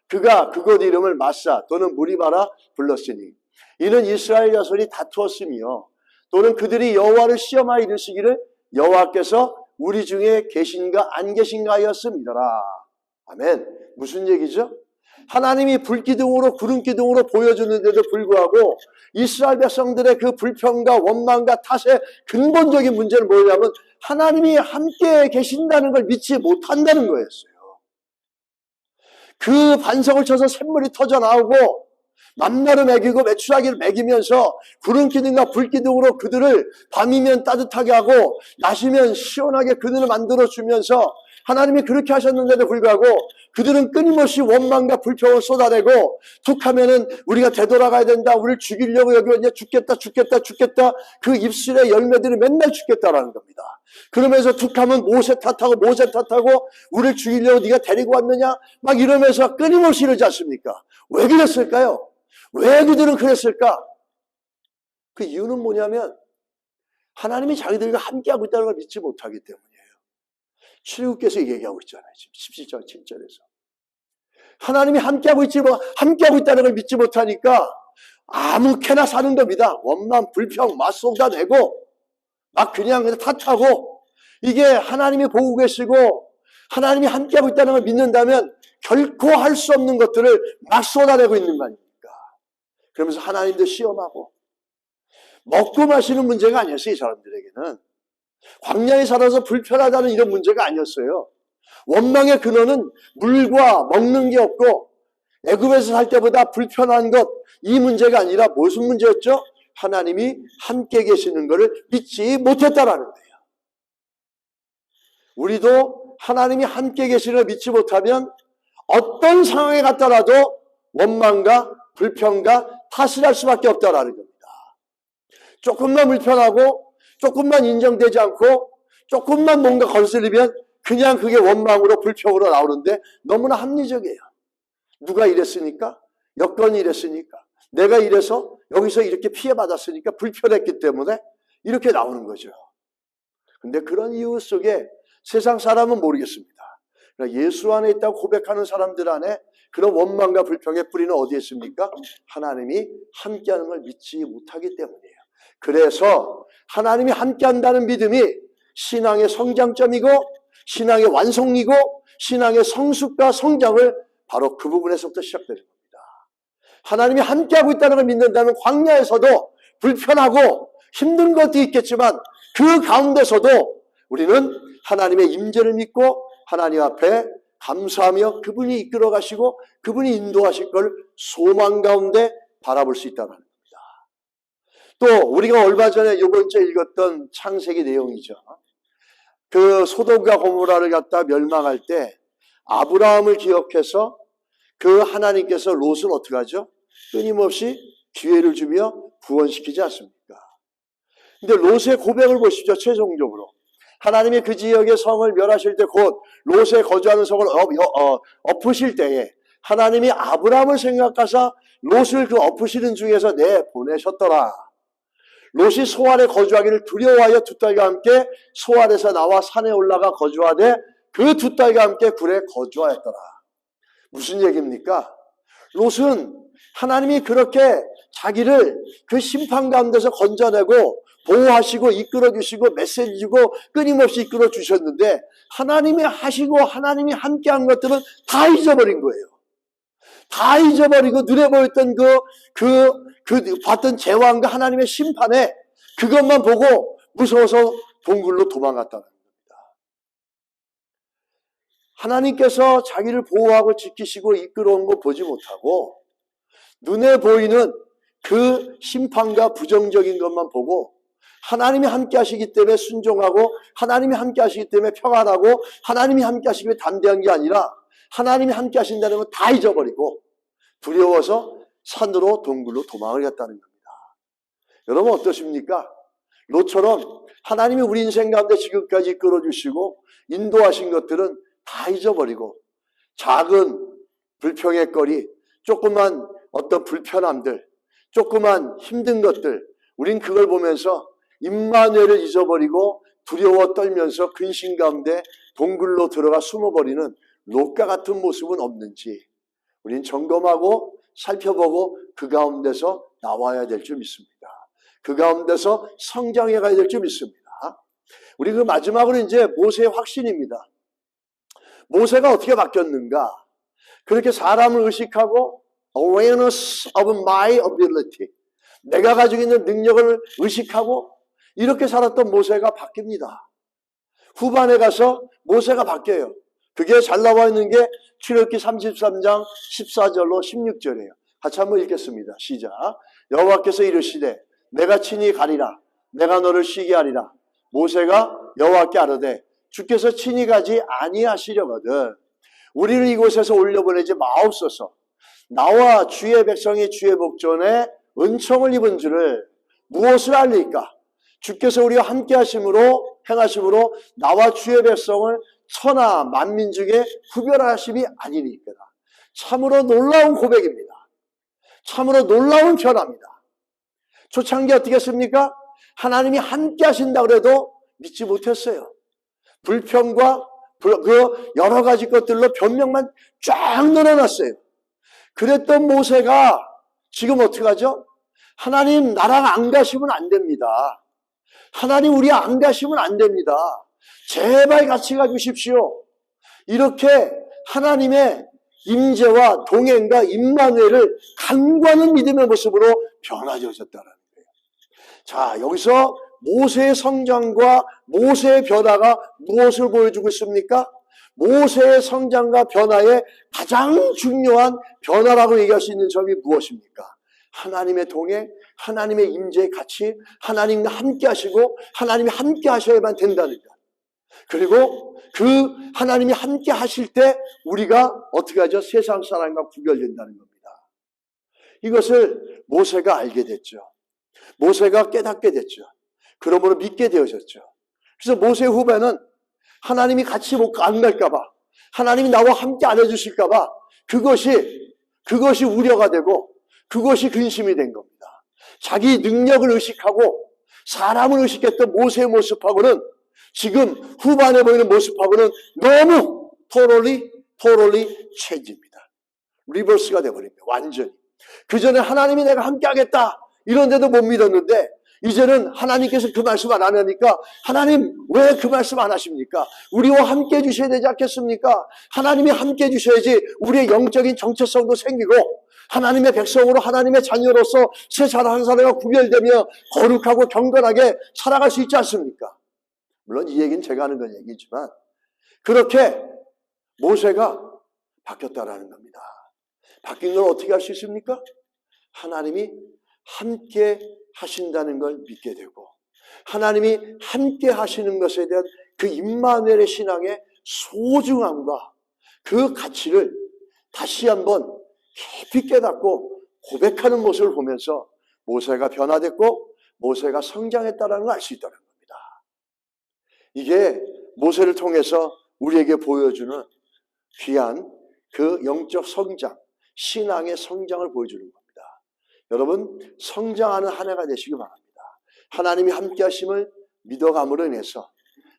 그가 그곳 이름을 마사 또는 무리바라 불렀으니 이는 이스라엘 자손이 다투었으며 또는 그들이 여호와를 시험하여 이르시기를 여호와께서 우리 중에 계신가 안 계신가 하였음이더라. 아멘. 무슨 얘기죠? 하나님이 불기둥으로 구름기둥으로 보여주는데도 불구하고 이스라엘 백성들의 그 불평과 원망과 탓의 근본적인 문제는 뭐냐면 하나님이 함께 계신다는 걸 믿지 못한다는 거였어요. 그 반석을 쳐서 샘물이 터져 나오고 만나를 먹이고 메추라기를 먹이면서 구름기둥과 불기둥으로 그들을 밤이면 따뜻하게 하고 낮이면 시원하게 그늘을 만들어주면서 하나님이 그렇게 하셨는데도 불구하고 그들은 끊임없이 원망과 불평을 쏟아내고 툭하면은 우리가 되돌아가야 된다, 우리를 죽이려고 여기 왔냐, 죽겠다 그 입술의 열매들이 맨날 죽겠다라는 겁니다. 그러면서 툭하면 모세 탓하고 우리를 죽이려고 네가 데리고 왔느냐 막 이러면서 끊임없이 이러지 않습니까? 왜 그랬을까요? 왜 그들은 그랬을까? 그 이유는 뭐냐면 하나님이 자기들과 함께하고 있다는 걸 믿지 못하기 때문이에요. 출애굽께서 얘기하고 있잖아요. 지금 17절 7절에서 하나님이 함께하고 있다는 걸 믿지 못하니까 아무렇게나 사는 겁니다. 원망, 불평, 막 쏟아내고 막 그냥 탓하고 이게 하나님이 보고 계시고 하나님이 함께하고 있다는 걸 믿는다면 결코 할 수 없는 것들을 막 쏟아내고 있는 거 아닙니까? 그러면서 하나님도 시험하고 먹고 마시는 문제가 아니었어요. 이 사람들에게는 광야에 살아서 불편하다는 이런 문제가 아니었어요. 원망의 근원은 물과 먹는 게 없고 애굽에서 살 때보다 불편한 것, 이 문제가 아니라 무슨 문제였죠? 하나님이 함께 계시는 것을 믿지 못했다라는 거예요. 우리도 하나님이 함께 계시는 걸 믿지 못하면 어떤 상황에 갔더라도 원망과 불평과 탓을 할 수밖에 없다라는 겁니다. 조금만 불편하고 조금만 인정되지 않고 조금만 뭔가 거슬리면 그냥 그게 원망으로 불평으로 나오는데 너무나 합리적이에요. 누가 이랬으니까? 여건이 이랬으니까? 내가 이래서 여기서 이렇게 피해받았으니까 불편했기 때문에 이렇게 나오는 거죠. 근데 그런 이유 속에 세상 사람은 모르겠습니다. 그러니까 예수 안에 있다고 고백하는 사람들 안에 그런 원망과 불평의 뿌리는 어디에 있습니까? 하나님이 함께하는 걸 믿지 못하기 때문이에요. 그래서 하나님이 함께한다는 믿음이 신앙의 성장점이고 신앙의 완성이고 신앙의 성숙과 성장을 바로 그 부분에서부터 시작되는 겁니다. 하나님이 함께하고 있다는 걸 믿는다면 광야에서도 불편하고 힘든 것도 있겠지만 그 가운데서도 우리는 하나님의 임재를 믿고 하나님 앞에 감사하며 그분이 이끌어 가시고 그분이 인도하실 걸 소망 가운데 바라볼 수 있다는 겁니다. 또 우리가 얼마 전에 이번 주에 읽었던 창세기 내용이죠. 그 소돔과 고모라를 갖다 멸망할 때 아브라함을 기억해서 그 하나님께서 롯을 어떻게 하죠? 끊임없이 기회를 주며 구원시키지 않습니까? 근데 롯의 고백을 보십시오. 최종적으로 하나님이 그 지역의 성을 멸하실 때 곧 롯에 거주하는 성을 엎으실 때에 하나님이 아브라함을 생각하사 롯을 그 엎으시는 중에서 내보내셨더라. 롯이 소알에 거주하기를 두려워하여 두 딸과 함께 소알에서 나와 산에 올라가 거주하되 그 두 딸과 함께 굴에 거주하였더라. 무슨 얘기입니까? 롯은 하나님이 그렇게 자기를 그 심판 가운데서 건져내고 보호하시고 이끌어주시고 메시지 주고 끊임없이 이끌어주셨는데 하나님이 하시고 하나님이 함께한 것들은 다 잊어버린 거예요. 다 잊어버리고 눈에 보였던 봤던 제왕과 하나님의 심판에 그것만 보고 무서워서 동굴로 도망갔다는 겁니다. 하나님께서 자기를 보호하고 지키시고 이끌어온 거 보지 못하고 눈에 보이는 그 심판과 부정적인 것만 보고 하나님이 함께 하시기 때문에 순종하고 하나님이 함께 하시기 때문에 평안하고 하나님이 함께 하시기 때문에 담대한 게 아니라 하나님이 함께 하신다는 건 다 잊어버리고 두려워서 산으로 동굴로 도망을 갔다는 겁니다. 여러분 어떠십니까? 롯처럼 하나님이 우리 인생 가운데 지금까지 이끌어주시고 인도하신 것들은 다 잊어버리고 작은 불평의 거리, 조그만 어떤 불편함들, 조그만 힘든 것들 우린 그걸 보면서 임마누엘을 잊어버리고 두려워 떨면서 근심 가운데 동굴로 들어가 숨어버리는 롯과 같은 모습은 없는지 우린 점검하고 살펴보고 그 가운데서 나와야 될 줄 믿습니다. 그 가운데서 성장해 가야 될 줄 믿습니다. 우리 그 마지막으로 이제 모세의 확신입니다. 모세가 어떻게 바뀌었는가? 그렇게 사람을 의식하고 awareness of my ability, 내가 가지고 있는 능력을 의식하고 이렇게 살았던 모세가 바뀝니다. 후반에 가서 모세가 바뀌어요. 그게 잘 나와 있는 게 출애굽기 33장 14절로 16절이에요. 같이 한번 읽겠습니다. 시작. 여호와께서 이르시되 내가 친히 가리라. 내가 너를 쉬게 하리라. 모세가 여호와께 아뢰되 주께서 친히 가지 아니하시려거든 우리를 이곳에서 올려보내지 마옵소서. 나와 주의 백성이 주의 목전에 은총을 입은 줄을 무엇을 알리까? 주께서 우리와 함께 하심으로 행하심으로 나와 주의 백성을 천하 만민 중에 구별하심이 아니니까. 참으로 놀라운 고백입니다. 참으로 놀라운 변화입니다. 초창기 어떻게 했습니까? 하나님이 함께 하신다고 해도 믿지 못했어요. 불평과 그 여러 가지 것들로 변명만 쫙 늘어났어요. 그랬던 모세가 지금 어떻게 하죠? 하나님 나랑 안 가시면 안 됩니다. 하나님 우리 안 가시면 안 됩니다. 제발 같이 가주십시오. 이렇게 하나님의 임재와 동행과 임마누엘을 간구하는 믿음의 모습으로 변화되어졌다는 거예요. 자, 여기서 모세의 성장과 모세의 변화가 무엇을 보여주고 있습니까? 모세의 성장과 변화의 가장 중요한 변화라고 얘기할 수 있는 점이 무엇입니까? 하나님의 동행, 하나님의 임재의 가치, 하나님과 함께 하시고 하나님이 함께 하셔야만 된다는 것. 그리고 그 하나님이 함께 하실 때 우리가 어떻게 하죠? 세상 사람과 구별된다는 겁니다. 이것을 모세가 알게 됐죠. 모세가 깨닫게 됐죠. 그러므로 믿게 되어졌죠. 그래서 모세 후배는 하나님이 같이 안 갈까봐, 하나님이 나와 함께 안 해주실까봐 그것이 우려가 되고 그것이 근심이 된 겁니다. 자기 능력을 의식하고 사람을 의식했던 모세의 모습하고는 지금 후반에 보이는 모습하고는 너무 totally change입니다. 리버스가 돼버립니다. 완전히. 그전에 하나님이 내가 함께 하겠다 이런데도 못 믿었는데 이제는 하나님께서 그 말씀 안 하니까 하나님 왜 그 말씀 안 하십니까? 우리와 함께 해주셔야 되지 않겠습니까? 하나님이 함께 해주셔야지 우리의 영적인 정체성도 생기고 하나님의 백성으로 하나님의 자녀로서 세 사람 한 사람과 구별되며 거룩하고 경건하게 살아갈 수 있지 않습니까? 물론 이 얘기는 제가 하는 건 얘기지만 그렇게 모세가 바뀌었다라는 겁니다. 바뀐 걸 어떻게 할 수 있습니까? 하나님이 함께 하신다는 걸 믿게 되고 하나님이 함께 하시는 것에 대한 그 임마누엘의 신앙의 소중함과 그 가치를 다시 한번 깊이 깨닫고 고백하는 모습을 보면서 모세가 변화됐고 모세가 성장했다는 걸 알 수 있다는 겁니다. 이게 모세를 통해서 우리에게 보여주는 귀한 그 영적 성장, 신앙의 성장을 보여주는 겁니다. 여러분 성장하는 한 해가 되시기 바랍니다. 하나님이 함께 하심을 믿어감으로 인해서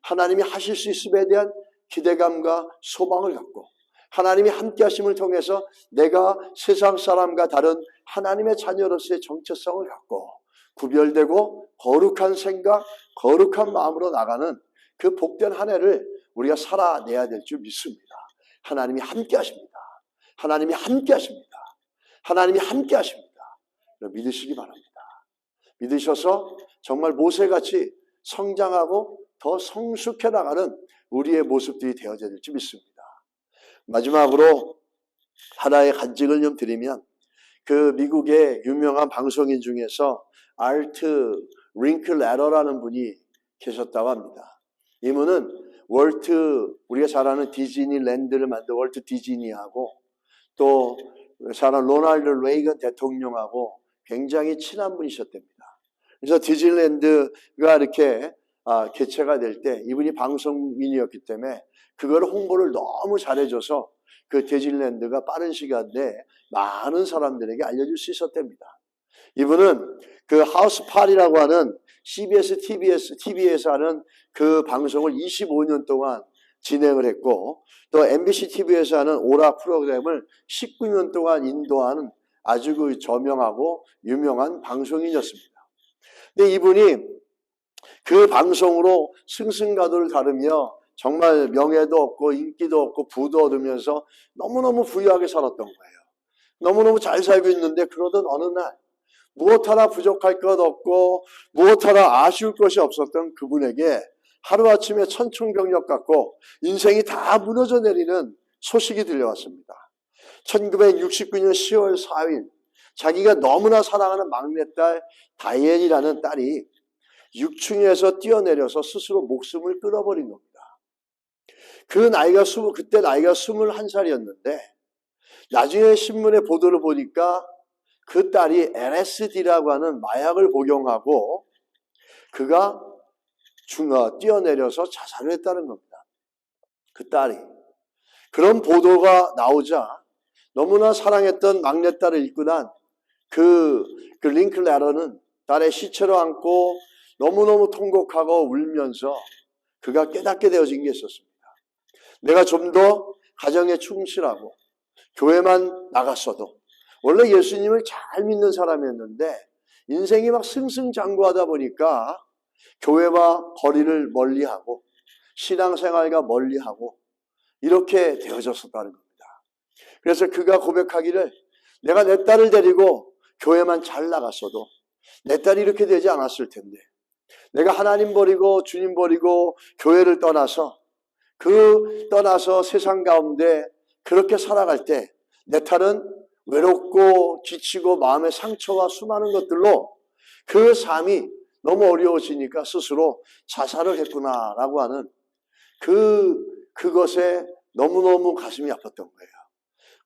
하나님이 하실 수 있음에 대한 기대감과 소망을 갖고 하나님이 함께 하심을 통해서 내가 세상 사람과 다른 하나님의 자녀로서의 정체성을 갖고 구별되고 거룩한 생각, 거룩한 마음으로 나가는 그 복된 한 해를 우리가 살아내야 될 줄 믿습니다. 하나님이 함께 하십니다. 하나님이 함께 하십니다. 하나님이 함께 하십니다. 믿으시기 바랍니다. 믿으셔서 정말 모세같이 성장하고 더 성숙해 나가는 우리의 모습들이 되어져야 될지 믿습니다. 마지막으로 하나의 간증을 좀 드리면 그 미국의 유명한 방송인 중에서 알트 링클레러라는 분이 계셨다고 합니다. 이분은 우리가 잘 아는 디즈니랜드를 만든 월트 디즈니하고 또 잘 아는 로널드 레이건 대통령하고 굉장히 친한 분이셨답니다. 그래서 디즈니랜드가 이렇게 개최가 될 때 이분이 방송인이었기 때문에 그걸 홍보를 너무 잘해줘서 그 디즈니랜드가 빠른 시간 내에 많은 사람들에게 알려줄 수 있었답니다. 이분은 그 하우스 파리라고 하는 CBS TV에서 하는 그 방송을 25년 동안 진행을 했고 또 MBC TV에서 하는 오라 프로그램을 19년 동안 인도하는 아주 그 저명하고 유명한 방송인이었습니다. 근데 이분이 그 방송으로 승승가도를 가르며 정말 명예도 얻고 인기도 얻고 부도 얻으면서 너무너무 부유하게 살았던 거예요. 너무너무 잘 살고 있는데 그러던 어느 날 무엇 하나 부족할 것 없고 무엇 하나 아쉬울 것이 없었던 그분에게 하루아침에 천충병력 같고 인생이 다 무너져 내리는 소식이 들려왔습니다. 1969년 10월 4일 자기가 너무나 사랑하는 막내딸 다이앤이라는 딸이 6층에서 뛰어내려서 스스로 목숨을 끊어버린 겁니다. 그때 나이가 21살이었는데 나중에 신문의 보도를 보니까 그 딸이 LSD라고 하는 마약을 복용하고 그가 뛰어내려서 자살을 했다는 겁니다. 그 딸이. 그런 보도가 나오자 너무나 사랑했던 막내딸을 잃고 난 그 링클레러는 딸의 시체로 안고 너무너무 통곡하고 울면서 그가 깨닫게 되어진 게 있었습니다. 내가 좀 더 가정에 충실하고 교회만 나갔어도 원래 예수님을 잘 믿는 사람이었는데 인생이 막 승승장구하다 보니까 교회와 거리를 멀리하고 신앙생활과 멀리하고 이렇게 되어졌었다는 겁니다. 그래서 그가 고백하기를 내가 내 딸을 데리고 교회만 잘 나갔어도 내 딸이 이렇게 되지 않았을 텐데 내가 하나님 버리고 주님 버리고 교회를 떠나서 세상 가운데 그렇게 살아갈 때 내 딸은 외롭고 지치고 마음의 상처와 수많은 것들로 그 삶이 너무 어려워지니까 스스로 자살을 했구나라고 하는 그것에 너무너무 가슴이 아팠던 거예요.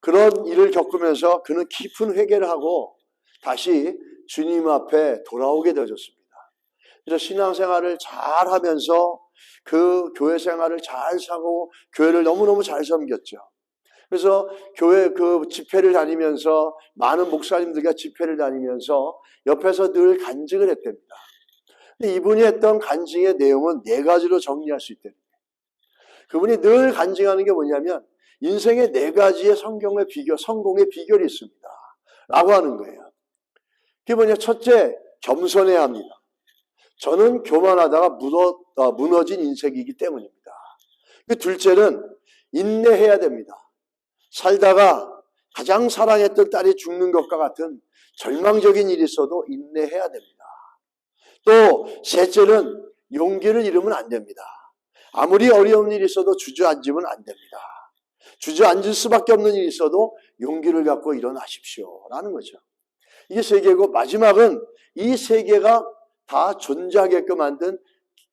그런 일을 겪으면서 그는 깊은 회개를 하고 다시 주님 앞에 돌아오게 되어졌습니다. 그래서 신앙생활을 잘 하면서 그 교회 생활을 잘 사고 교회를 너무너무 잘 섬겼죠. 그래서 교회 그 집회를 다니면서 많은 목사님들과 집회를 다니면서 옆에서 늘 간증을 했답니다. 근데 이분이 했던 간증의 내용은 4가지로 정리할 수 있답니다. 그분이 늘 간증하는 게 뭐냐면 인생의 4가지의 성공의 비결이 있습니다. 라고 하는 거예요. 그게 뭐냐? 첫째, 겸손해야 합니다. 저는 교만하다가 무너진 인생이기 때문입니다. 그 둘째는 인내해야 됩니다. 살다가 가장 사랑했던 딸이 죽는 것과 같은 절망적인 일이 있어도 인내해야 됩니다. 또 셋째는 용기를 잃으면 안 됩니다. 아무리 어려운 일이 있어도 주저앉으면 안 됩니다. 주저앉을 수밖에 없는 일이 있어도 용기를 갖고 일어나십시오라는 거죠. 이게 3개고 마지막은 이 3개가 다 존재하게끔 만든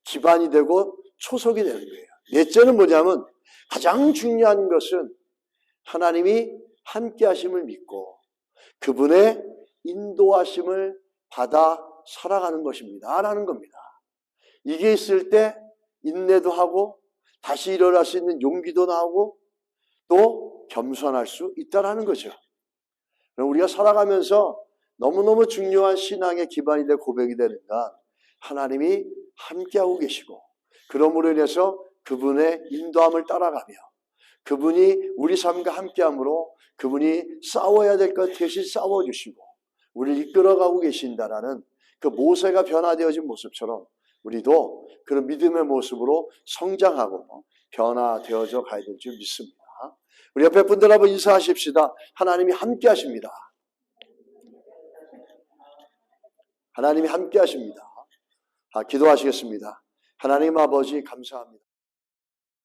기반이 되고 초석이 되는 거예요. 넷째는 뭐냐면 가장 중요한 것은 하나님이 함께 하심을 믿고 그분의 인도하심을 받아 살아가는 것입니다. 라는 겁니다. 이게 있을 때 인내도 하고 다시 일어날 수 있는 용기도 나오고 또 겸손할 수 있다는 거죠. 그럼 우리가 살아가면서 너무너무 중요한 신앙의 기반이 되고 고백이 되는 건 하나님이 함께하고 계시고 그러므로 인해서 그분의 인도함을 따라가며 그분이 우리 삶과 함께함으로 그분이 싸워야 될 것 대신 싸워주시고 우리를 이끌어가고 계신다라는 그 모세가 변화되어진 모습처럼 우리도 그런 믿음의 모습으로 성장하고 변화되어져 가야 될 줄 믿습니다. 우리 옆에 분들 한번 인사하십시다. 하나님이 함께 하십니다. 하나님이 함께 하십니다. 기도하시겠습니다. 하나님 아버지 감사합니다.